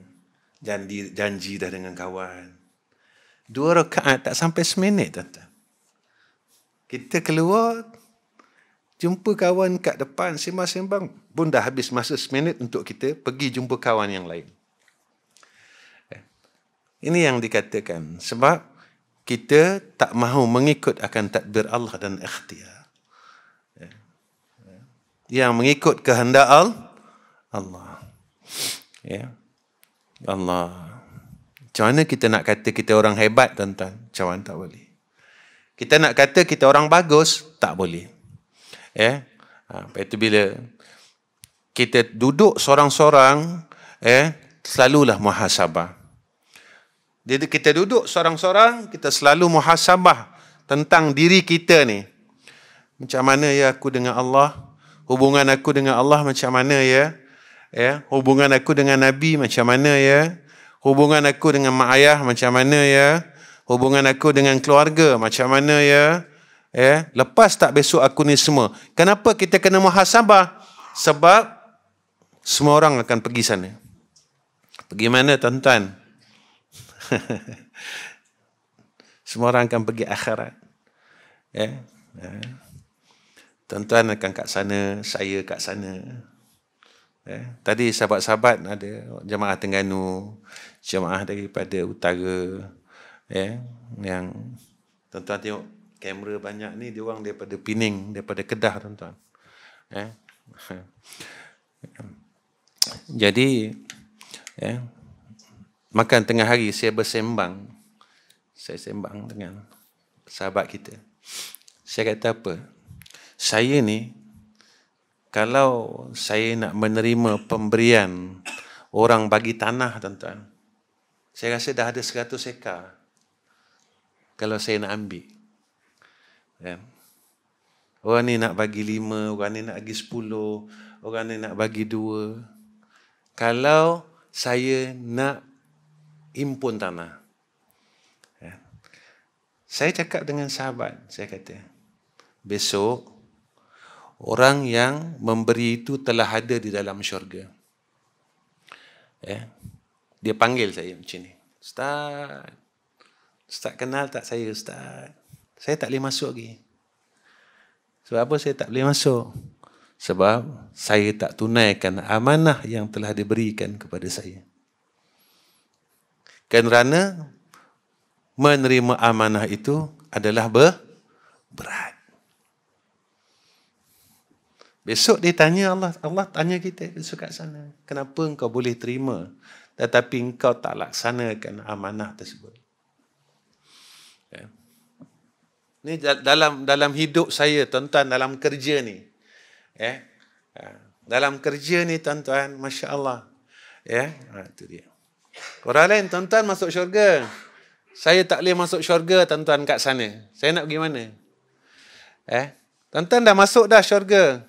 janji dah dengan kawan. 2 rakaat tak sampai seminit, tuan-tuan. Kita keluar, jumpa kawan kat depan, sembang-sembang, pun dah habis masa seminit untuk kita pergi jumpa kawan yang lain. Ini yang dikatakan. Sebab kita tak mahu mengikut akan takdir Allah dan ikhtiar. Yang mengikut kehendak Allah. Ya. Allah. Macam mana kita nak kata kita orang hebat, tuan-tuan? Macam mana tak boleh. Kita nak kata kita orang bagus, tak boleh. Ya. Lepas itu bila kita duduk sorang-sorang, selalulah muhasabah. Jadi kita duduk sorang-sorang, kita selalu muhasabah tentang diri kita ni. Macam mana ya aku dengan Allah? Hubungan aku dengan Allah macam mana ya? Hubungan aku dengan Nabi macam mana ya? Hubungan aku dengan mak ayah macam mana ya? Hubungan aku dengan keluarga macam mana ya? Lepas tak besok aku ni semua. Kenapa kita kena muhasabah? Sebab semua orang akan pergi sana. Pergi mana, tuan-tuan? Semua orang akan pergi akhirat. Tuan-tuan akan kat sana, saya kat sana. Tadi sahabat-sahabat ada jemaah Terengganu, jemaah daripada utara, yang tuan-tuan tengok kamera banyak ni, dia orang daripada Pening, daripada Kedah, tuan-tuan. Jadi makan tengah hari saya bersembang. Saya sembang dengan sahabat kita. Saya kata apa? Saya ni, kalau saya nak menerima pemberian orang bagi tanah, tuan-tuan, saya rasa dah ada 100 ekar. Kalau saya nak ambil. Orang ni nak bagi 5, orang ni nak bagi 10, orang ni nak bagi 2. Kalau saya nak impun tanah. Saya cakap dengan sahabat, saya kata, besok orang yang memberi itu telah ada di dalam syurga. Dia panggil saya macam ni. Ustaz kenal tak saya, Ustaz? Saya tak boleh masuk lagi. Sebab apa saya tak boleh masuk? Sebab saya tak tunaikan amanah yang telah diberikan kepada saya. Kerana menerima amanah itu adalah berat. Besok dia tanya Allah tanya kita besok kat sana. Kenapa engkau boleh terima tetapi engkau tak laksanakan amanah tersebut? Ini dalam hidup saya, tuan-tuan, dalam kerja ni. Dalam kerja ni, tuan-tuan, Masya Allah. Itu dia. Orang lain, tuan-tuan, masuk syurga. Saya tak boleh masuk syurga, tuan-tuan, kat sana. Saya nak pergi mana? Tuan-tuan dah masuk dah syurga.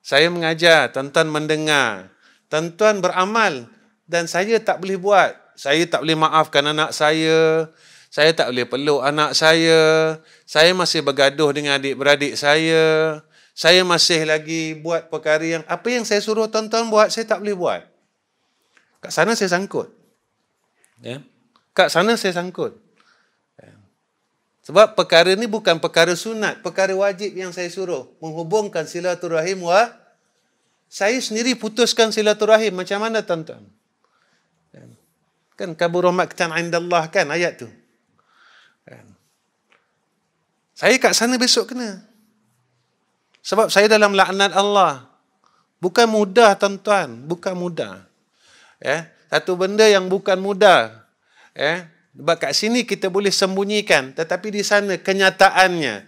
Saya mengajar, tuan-tuan mendengar. Tuan-tuan beramal. Dan saya tak boleh buat. Saya tak boleh maafkan anak saya. Saya tak boleh peluk anak saya. Saya masih bergaduh dengan adik-beradik saya. Saya masih lagi buat perkara yang... Apa yang saya suruh tuan-tuan buat, saya tak boleh buat. Kat sana saya sangkut. Kat sana saya sangkut. Sebab perkara ni bukan perkara sunat, perkara wajib yang saya suruh. Menghubungkan silaturahim saya sendiri putuskan silaturahim. Macam mana, tuan-tuan? Kan kabura maqtan indallah, kan ayat tu. Saya kat sana besok kena. Sebab saya dalam laknat Allah. Bukan mudah, tuan-tuan. Bukan mudah. Satu benda yang bukan mudah. Sebab kat sini kita boleh sembunyikan. Tetapi di sana kenyataannya.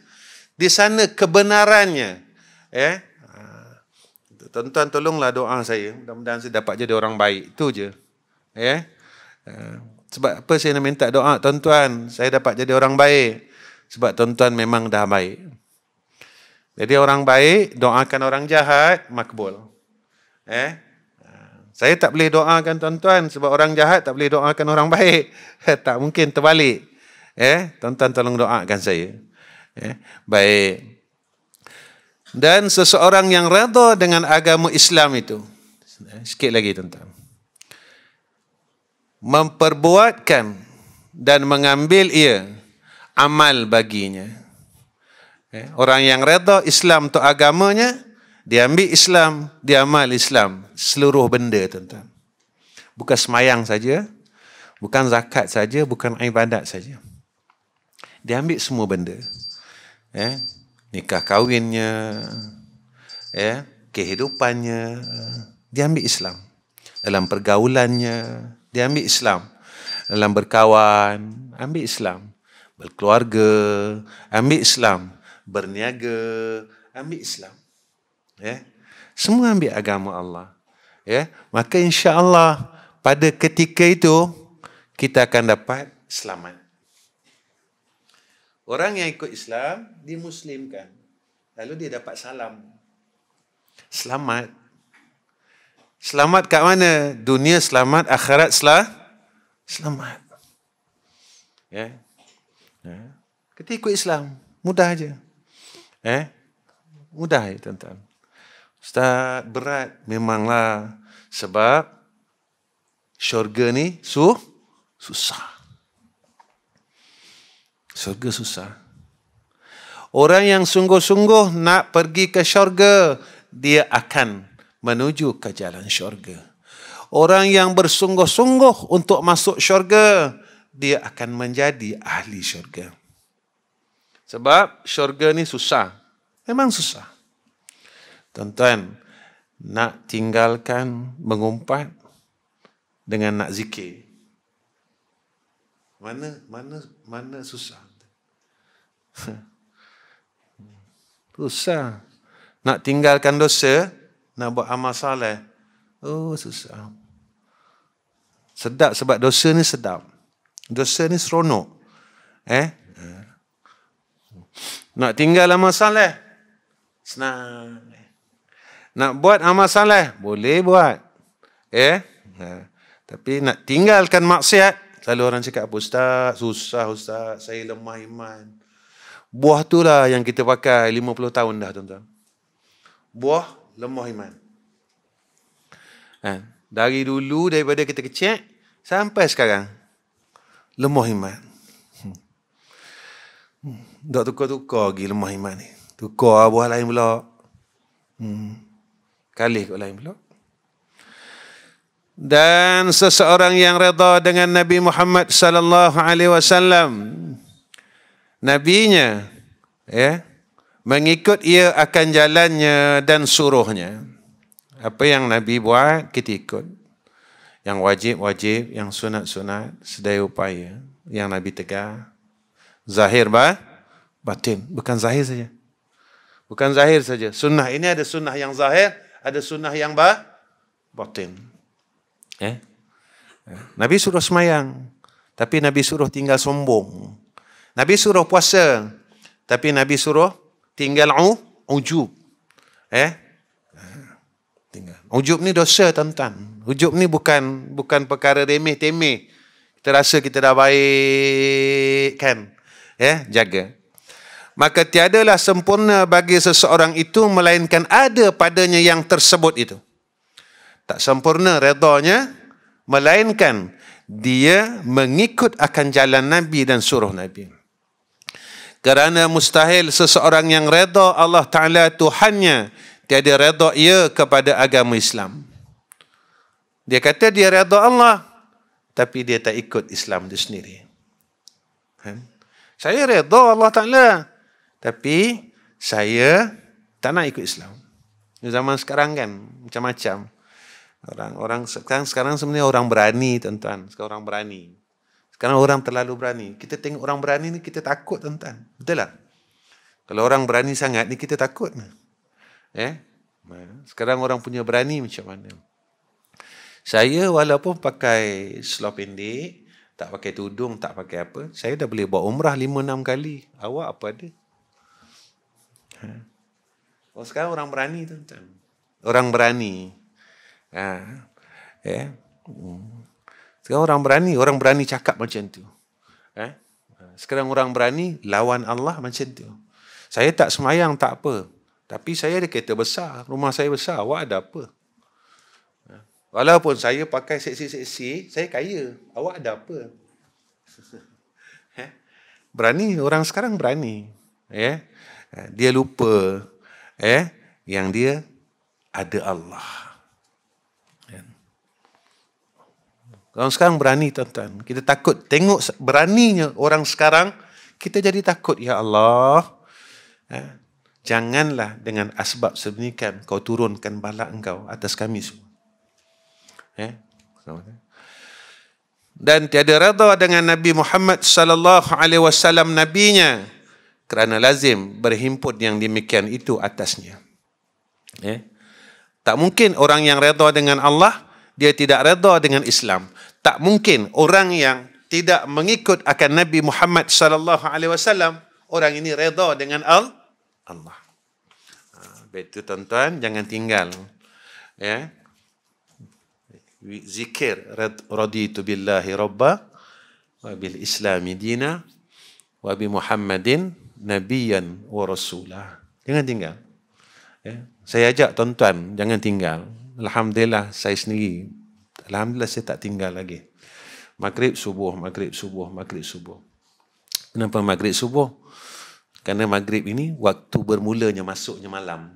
Di sana kebenarannya. Tuan-tuan tolonglah doa saya. Mudah-mudahan saya dapat jadi orang baik. Itu je. Sebab apa saya nak minta doa, tuan-tuan? Saya dapat jadi orang baik. Sebab tuan-tuan memang dah baik. Jadi orang baik, doakan orang jahat, makbul. Saya tak boleh doakan tuan-tuan sebab orang jahat tak boleh doakan orang baik. Tak mungkin, terbalik. Tuan-tuan tolong doakan saya. Baik. Dan seseorang yang redha dengan agama Islam itu. Sikit lagi tuan-tuan. Memperbuatkan dan mengambil ia amal baginya. Orang yang redha Islam untuk agamanya, dia ambil Islam, dia amal Islam. Seluruh benda, tuan-tuan. Bukan semayang saja, bukan zakat saja, bukan ibadat saja. Dia ambil semua benda. Nikah kahwinnya, kehidupannya, dia ambil Islam. Dalam pergaulannya, dia ambil Islam. Dalam berkawan, ambil Islam. Berkeluarga, ambil Islam. Berniaga, ambil Islam. Semua ambil agama Allah. Maka insya-Allah pada ketika itu kita akan dapat selamat. Orang yang ikut Islam dimuslimkan, lalu dia dapat salam. Selamat. Selamat kat mana? Dunia selamat, akhirat selamat. Kita ikut Islam, mudah aja. Mudah ya, tuan-tuan. Ustaz, berat memanglah sebab syurga ni susah. Syurga susah. Orang yang sungguh-sungguh nak pergi ke syurga, dia akan menuju ke jalan syurga. Orang yang bersungguh-sungguh untuk masuk syurga, dia akan menjadi ahli syurga. Sebab syurga ni susah. Memang susah. Tuan-tuan, nak tinggalkan mengumpat dengan nak zikir. Mana susah. Susah. Nak tinggalkan dosa, nak buat amal soleh. Oh, susah. Sedap sebab dosa ni sedap. Dosa ni seronok. Nak tinggal amal soleh, senang. Nak buat amal soleh, boleh buat. Tapi nak tinggalkan maksiat, selalu orang cakap, Ustaz, susah Ustaz, saya lemah iman. Buah tu lah yang kita pakai 50 tahun dah, tuan-tuan. Buah lemah iman. Dari dulu, daripada kita kecil, sampai sekarang, lemah iman. Tak tukar-tukar lagi lemah iman ni. Tukar buah lain pula. Kalih kot lain pula. Dan seseorang yang redha dengan Nabi Muhammad sallallahu alaihi wasallam, nabinya, mengikut ia akan jalannya dan suruhnya. Apa yang Nabi buat, kita ikut. Yang wajib-wajib, yang sunat-sunat, sedaya upaya. Yang Nabi tegar. Zahir batin. Bukan zahir saja. Bukan zahir saja. Sunnah ini ada sunnah yang zahir, ada sunnah yang batin. Nabi suruh semayang, tapi Nabi suruh tinggal sombong. Nabi suruh puasa, tapi Nabi suruh tinggal ujub. Tinggal. Ujub ni dosa, tuan-tuan. Ujub ni bukan perkara remeh-temeh. Kita rasa kita dah baik kan. Jaga. Maka tiadalah sempurna bagi seseorang itu melainkan ada padanya yang tersebut itu. Tak sempurna redanya melainkan dia mengikut akan jalan Nabi dan suruh Nabi. Kerana mustahil seseorang yang redha Allah Ta'ala Tuhannya, tiada redha ia kepada agama Islam. Dia kata dia redha Allah, tapi dia tak ikut Islam itu sendiri. Saya redha Allah Ta'ala, tapi saya tak nak ikut Islam. Zaman sekarang kan macam-macam. Orang sekarang sebenarnya orang berani, tuan-tuan. Sekarang orang berani. Sekarang orang terlalu berani. Kita tengok orang berani ni kita takut, tuan-tuan. Betul tak? Kalau orang berani sangat ni kita takut. Sekarang orang punya berani macam mana? Saya walaupun pakai seluar pendek, tak pakai tudung, tak pakai apa, saya dah boleh buat umrah 5-6 kali. Awak apa ada? Sekarang orang berani, tuan-tuan. Orang berani. Sekarang orang berani cakap macam tu. Sekarang orang berani lawan Allah macam tu. Saya tak semayang, tak apa. Tapi saya ada kereta besar, rumah saya besar, awak ada apa? Walaupun saya pakai seksi-seksi, saya kaya. Awak ada apa? Berani, orang sekarang berani. Dia lupa yang dia ada Allah. Orang sekarang berani, tuan-tuan. Kita takut tengok beraninya orang sekarang, kita jadi takut, ya Allah. Janganlah dengan asbab sedemikian kau turunkan bala engkau atas kami semua. Dan tiada redha dengan Nabi Muhammad sallallahu alaihi wasallam nabinya, kerana lazim berhimpun yang demikian itu atasnya. Tak mungkin orang yang redha dengan Allah dia tidak redha dengan Islam. Tak mungkin orang yang tidak mengikut akan Nabi Muhammad sallallahu alaihi wasallam orang ini redha dengan Allah. Betul, tuan-tuan, jangan tinggal. Zikir raditu billahi rabba wa bil islami dina wa bi Muhammadin nabiyyan wa rasulah. Jangan tinggal. Saya ajak tuan-tuan jangan tinggal. Alhamdulillah saya sendiri, alhamdulillah saya tak tinggal lagi. Maghrib subuh. Kenapa maghrib subuh? Kerana maghrib ini waktu bermulanya masuknya malam.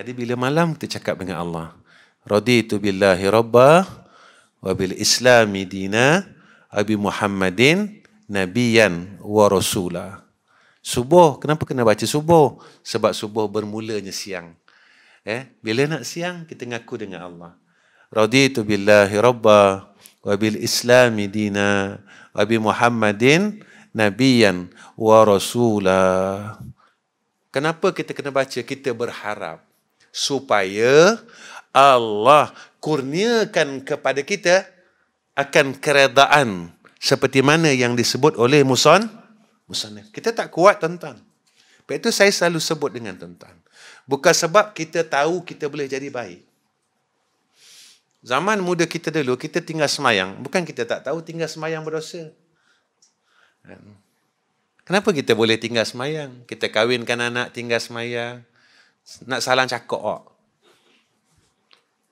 Jadi bila malam kita cakap dengan Allah, raditu billahi rabba wa bil islami dina abi Muhammadin nabiyyan wa rasulah. Subuh, kenapa kena baca subuh? Sebab subuh bermulanya siang. Bila nak siang, kita ngaku dengan Allah. Raditu billahi rabba wa bil islami dina abi Muhammadin nabiyyan wa rasulah. Kenapa kita kena baca? Kita berharap supaya Allah kurniakan kepada kita akan keredaan seperti mana yang disebut oleh musannif. Kita tak kuat, tuan-tuan. Sebab itu saya selalu sebut dengan tuan-tuan. Bukan sebab kita tahu kita boleh jadi baik. Zaman muda kita dulu, kita tinggal semayang. Bukan kita tak tahu tinggal semayang berdosa. Kenapa kita boleh tinggal semayang? Kita kahwinkan anak tinggal semayang. Nak salam cakap.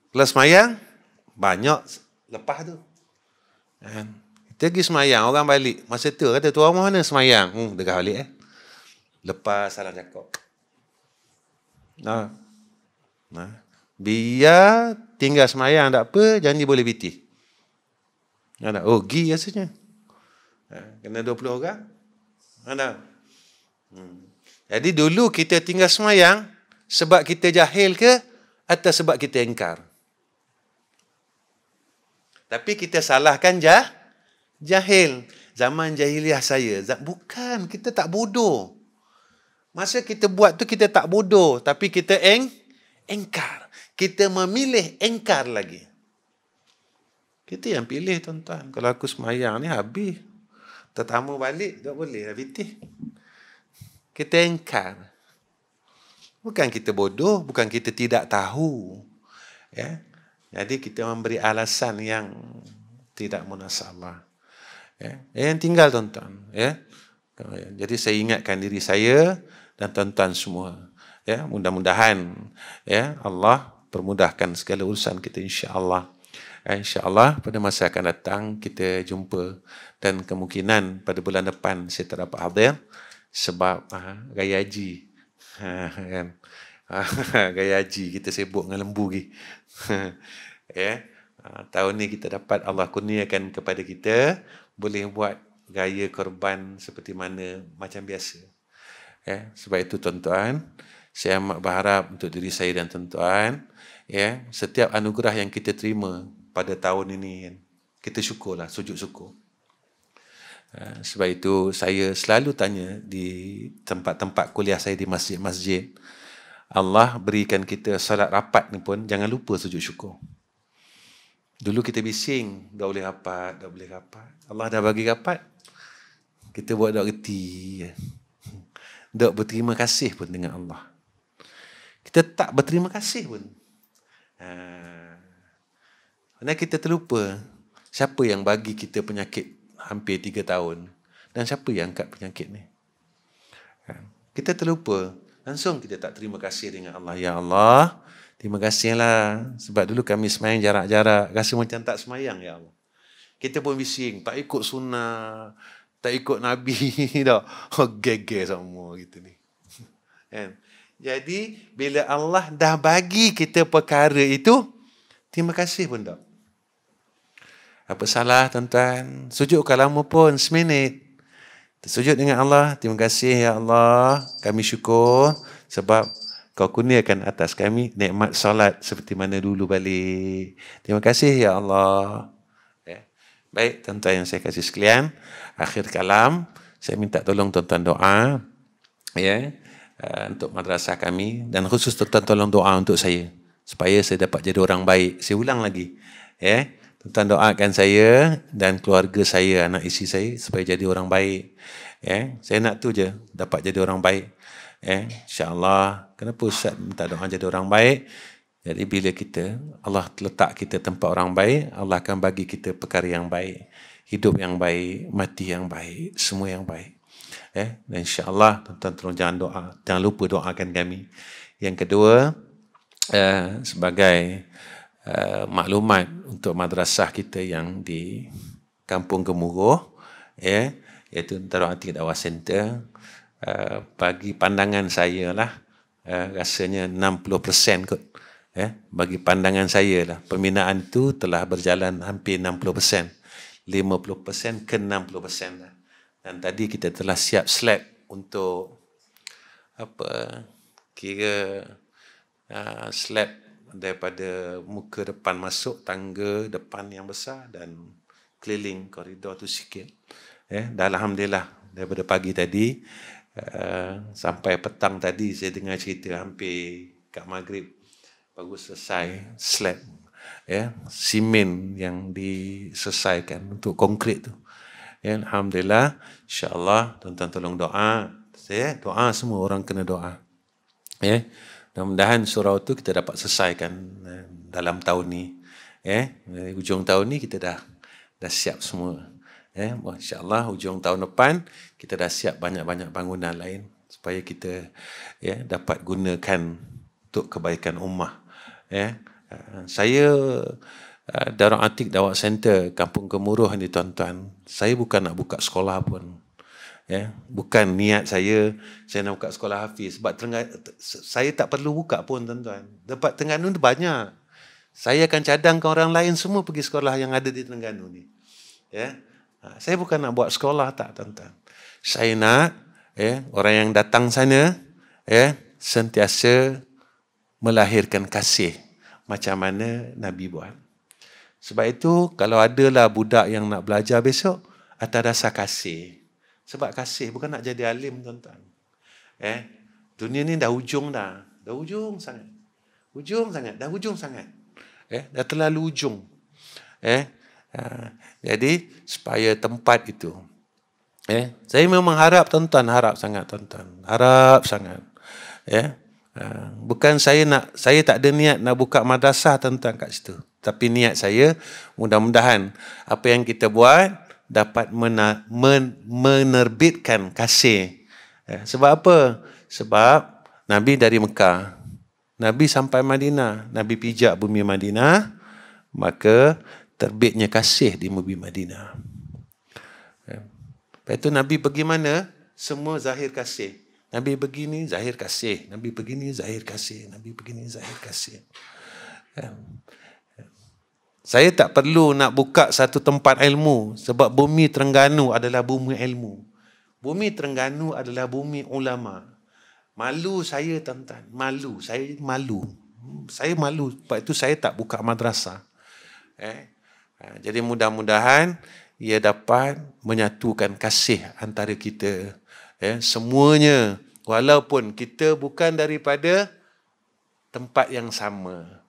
Kalau semayang, banyak lepas tu. Kita pergi semayang, orang balik. Masa tu kata, tuan rumah mana semayang? Dekat balik. Lepas salam cakap. Biar tinggal semayang tak apa, janji boleh biti. Gi rasanya. Kena 20 orang. Jadi dulu kita tinggal semayang sebab kita jahil ke atau sebab kita ingkar? Tapi kita salahkan jahil. Zaman jahiliah saya. Bukan, kita tak bodoh. Masa kita buat tu kita tak bodoh. Tapi kita engkar. Kita memilih engkar lagi. Kita yang pilih, tuan-tuan. Kalau aku semayang ni habis. Tetamu balik, tak boleh lah bitih. Kita engkar. Bukan kita bodoh. Bukan kita tidak tahu. Jadi kita memberi alasan yang tidak munasabah. Yang tinggal, tuan-tuan. Jadi saya ingatkan diri saya dan tuan-tuan semua. Mudah-mudahan Allah permudahkan segala urusan kita, insya-Allah. InsyaAllah pada masa akan datang kita jumpa. Dan kemungkinan pada bulan depan saya tak dapat hadir sebab Raya Haji. Raya Haji kita sibuk dengan lembu lagi. Tahun ni kita dapat Allah kurniakan kepada kita boleh buat raya korban seperti mana macam biasa. Sebab itu, tuan-tuan, Saya amat berharap untuk diri saya dan tuan-tuan, ya, setiap anugerah yang kita terima pada tahun ini, kita syukurlah, sujud syukur. Sebab itu saya selalu tanya di tempat-tempat kuliah saya di masjid-masjid, Allah berikan kita salat rapat ni pun jangan lupa sujud syukur. Dulu kita bising, dah boleh rapat, dah boleh rapat. Allah dah bagi rapat, kita buat dak reti. Dak berterima kasih pun dengan Allah. Kita tak berterima kasih pun. Kerana kita terlupa siapa yang bagi kita penyakit hampir 3 tahun dan siapa yang angkat penyakit ni. Kita terlupa, langsung kita tak terima kasih dengan Allah. Ya Allah, terima kasihlah sebab dulu kami semayang jarak-jarak, rasa macam tak semayang, ya Allah. Kita pun bising, tak ikut sunnah, tak ikut Nabi dah. Geger semua gitu ni. Kan? Jadi bila Allah dah bagi kita perkara itu, terima kasih pun tak. Apa salah tuan-tuan? Sujud kalau lama pun seminit. Sujud dengan Allah, terima kasih ya Allah, kami syukur sebab kau kurniakan atas kami nikmat solat seperti mana dulu balik. Terima kasih ya Allah. Baik tuan-tuan yang saya kasih sekalian, akhir kalam saya minta tolong tuan-tuan doa untuk madrasah kami, dan khusus tuan-tuan tolong doa untuk saya supaya saya dapat jadi orang baik. Saya ulang lagi, tuan-tuan doakan saya dan keluarga saya, anak isteri saya supaya jadi orang baik. Saya nak tu je, dapat jadi orang baik. InsyaAllah. Kenapa Ustaz minta doa jadi orang baik? Jadi bila Allah letak kita tempat orang baik, Allah akan bagi kita perkara yang baik. Hidup yang baik, mati yang baik, semua yang baik. Dan insyaAllah tuan-tuan tolong jangan lupa doakan kami. Yang kedua, sebagai maklumat untuk madrasah kita yang di Kampung Gemuruh, iaitu Darul Atiq Dakwah Center, bagi pandangan saya lah, rasanya 60% kot. Bagi pandangan saya lah, pembinaan itu telah berjalan hampir 60%, 50% ke 60% lah. Dan tadi kita telah siap slab untuk slab daripada muka depan masuk, tangga depan yang besar dan keliling koridor tu sikit. Dan alhamdulillah daripada pagi tadi sampai petang tadi saya dengar cerita hampir kat maghrib baru selesai slab, simen yang diselesaikan untuk konkrit tu. Alhamdulillah, insyaAllah tuan-tuan tolong doa. Saya doa, semua orang kena doa. Mudah-mudahan surau tu kita dapat selesaikan dalam tahun ni. Hujung tahun ni kita dah siap semua. InsyaAllah hujung tahun depan kita dah siap banyak-banyak bangunan lain supaya kita dapat gunakan untuk kebaikan ummah. Saya Darul Atiq Dakwah Center Kampung Gemuruh ni tuan-tuan, saya bukan nak buka sekolah pun. Bukan niat saya nak buka sekolah hafiz. Sebab saya tak perlu buka pun tuan-tuan. Dapat Terengganu tu banyak. Saya akan cadangkan orang lain semua pergi sekolah yang ada di Terengganu ni. Saya bukan nak buat sekolah, tak tuan-tuan. Saya nak orang yang datang sana sentiasa melahirkan kasih macam mana Nabi buat. Sebab itu kalau adalah budak yang nak belajar besok atas dasar kasih. Sebab kasih, bukan nak jadi alim tuan-tuan. Dunia ni dah ujung dah. Dah ujung sangat. Dah ujung sangat. Dah terlalu ujung. Jadi supaya tempat itu, saya memang harap tuan-tuan, harap sangat. Bukan saya tak ada niat nak buka madrasah tuan-tuan kat situ. Tapi niat saya mudah-mudahan apa yang kita buat dapat menerbitkan kasih. Sebab apa? Sebab Nabi dari Mekah, Nabi sampai Madinah, Nabi pijak bumi Madinah, maka terbitnya kasih di bumi Madinah. Lepas itu Nabi pergi mana? Semua zahir kasih. Nabi begini, zahir kasih. Nabi begini, zahir kasih. Nabi begini, zahir kasih. Saya tak perlu nak buka satu tempat ilmu sebab bumi Terengganu adalah bumi ilmu. Bumi Terengganu adalah bumi ulama. Malu saya, tuan-tuan. Malu. Saya malu. Saya malu. Sebab itu saya tak buka madrasah. Jadi mudah-mudahan ia dapat menyatukan kasih antara kita. Semuanya. Walaupun kita bukan daripada tempat yang sama.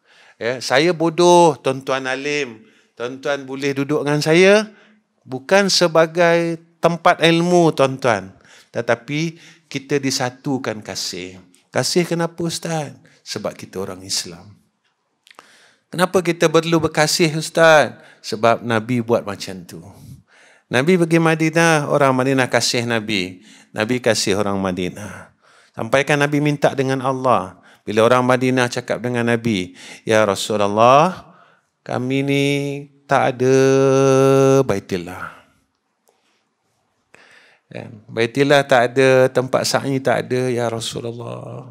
Saya bodoh, tuan-tuan alim. Tuan-tuan boleh duduk dengan saya. Bukan sebagai tempat ilmu, tuan-tuan. Tetapi kita disatukan kasih. Kasih kenapa, Ustaz? Sebab kita orang Islam. Kenapa kita perlu berkasih, Ustaz? Sebab Nabi buat macam tu. Nabi pergi Madinah, orang Madinah kasih Nabi. Nabi kasih orang Madinah. Sampaikan Nabi minta dengan Allah. Bila orang Madinah cakap dengan Nabi, ya Rasulullah, kami ni tak ada Baitullah. Baitullah tak ada, tempat sa'i tak ada, ya Rasulullah.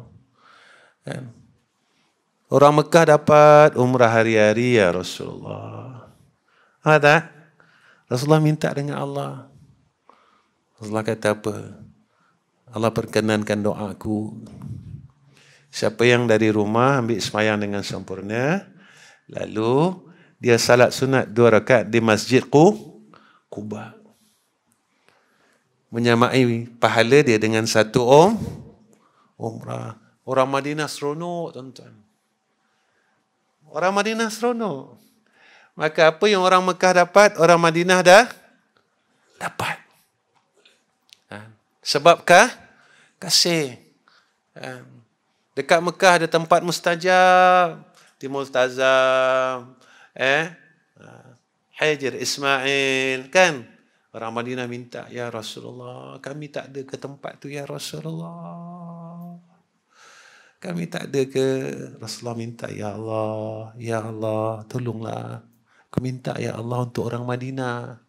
Orang Mekah dapat umrah hari-hari, ya Rasulullah. Ada? Rasulullah minta dengan Allah. Rasulullah kata apa? Allah perkenankan doaku. Siapa yang dari rumah ambil sembahyang dengan sempurna, lalu dia salat sunat 2 rakaat di Masjid Quba, menyamai pahala dia dengan 1 umrah. Orang Madinah seronok, tuan-tuan. Orang Madinah seronok. Maka apa yang orang Mekah dapat, orang Madinah dah dapat. Sebabkah? Kasih. Dekat Mekah ada tempat mustajab. Di Multazam. Hajar Ismail. Kan? Orang Madinah minta, ya Rasulullah, kami tak ada ke tempat tu, ya Rasulullah. Kami tak ada ke? Rasulullah minta, ya Allah, tolonglah. Aku minta, ya Allah, untuk orang Madinah.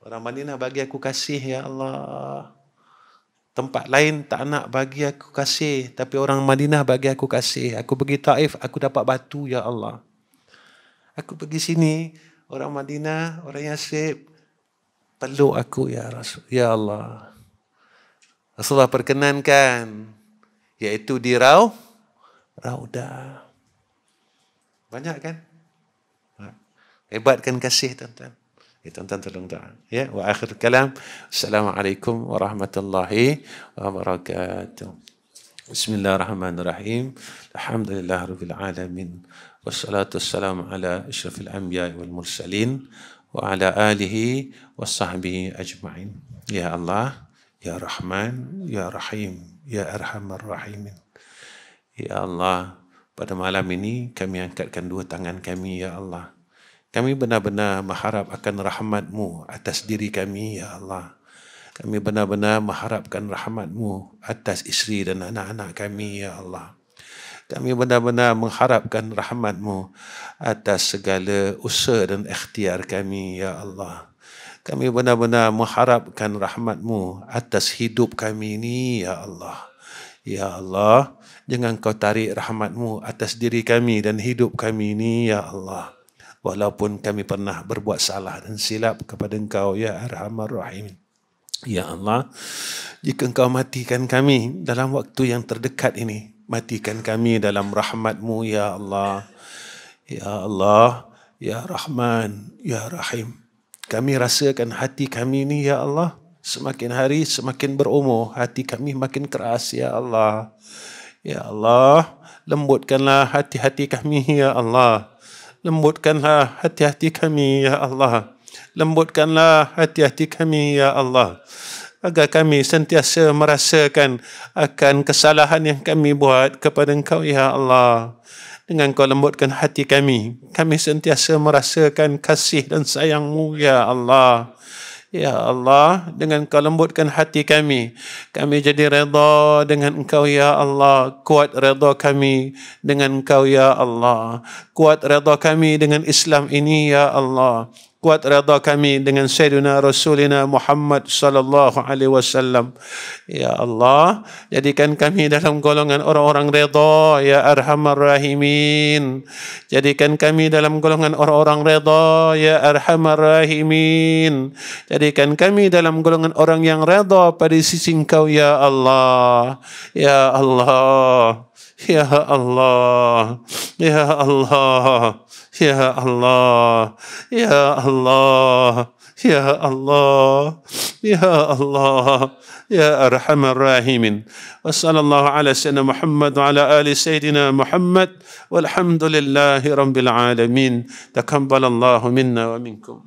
Orang Madinah bagi aku kasih, ya Allah. Tempat lain tak nak bagi aku kasih, tapi orang Madinah bagi aku kasih. Aku pergi Taif, aku dapat batu, ya Allah. Aku pergi sini, orang Madinah, orang Yasrib, peluk aku, ya Rasul, ya Allah. Rasulullah perkenankan, iaitu di Raudah. Banyak kan? Hebatkan kasih, tuan-tuan. Tuan-tuan tolong doa. Ya, wa akhir kalam. Assalamualaikum warahmatullahi wabarakatuh. Bismillahirrahmanirrahim. Alhamdulillahirabbil alamin. Wassalatu wassalamu ala asyrafil anbiya'i wal mursalin wa ala alihi washabbihi ajma'in. Ya Allah, ya Rahman, ya Rahim, ya Arhamar Rahimin. Ya Allah, pada malam ini kami angkatkan 2 tangan kami, ya Allah. Kami benar-benar mengharap akan rahmat-Mu atas diri kami, ya Allah. Kami benar-benar mengharapkan rahmat-Mu atas isteri dan anak-anak kami, ya Allah. Kami benar-benar mengharapkan rahmat-Mu atas segala usaha dan ikhtiar kami, ya Allah. Kami benar-benar mengharapkan rahmat-Mu atas hidup kami ini, ya Allah. Ya Allah, jangan Kau tarik rahmat-Mu atas diri kami dan hidup kami ini, ya Allah. Walaupun kami pernah berbuat salah dan silap kepada Engkau, ya Arhamar Rahim. Ya Allah, jika Engkau matikan kami dalam waktu yang terdekat ini, matikan kami dalam rahmat-Mu, ya Allah. Ya Allah, ya Rahman, ya Rahim. Kami rasakan hati kami ini, ya Allah, semakin hari semakin berumur, hati kami makin keras, ya Allah. Ya Allah, lembutkanlah hati-hati kami, ya Allah. Lembutkanlah hati-hati kami, ya Allah. Lembutkanlah hati-hati kami, ya Allah. Agar kami sentiasa merasakan akan kesalahan yang kami buat kepada Engkau, ya Allah. Dengan Kau lembutkan hati kami, kami sentiasa merasakan kasih dan sayang-Mu, ya Allah. Ya Allah, dengan Kau lembutkan hati kami, kami jadi redha dengan Engkau, ya Allah. Kuat redha kami dengan Engkau, ya Allah. Kuat redha kami dengan Islam ini, ya Allah. kuat redha kami dengan Sayyidina Rasulina Muhammad sallallahu alaihi wasallam. Ya Allah, jadikan kami dalam golongan orang-orang redha ya Arhamar Rahimin. Jadikan kami dalam golongan orang-orang redha ya Arhamar Rahimin. Jadikan kami dalam golongan orang yang redha pada sisi Engkau ya Allah. Ya Allah. Ya Allah. Ya Allah. Ya Allah, Ya Allah, Ya Allah, Ya Allah, Ya Arhamar Rahimin. Wa sallallahu ala sayyidina Muhammad wa ala ali sayyidina Muhammad walhamdulillahi rabbil alamin. Taqabbalallahu minna wa minkum.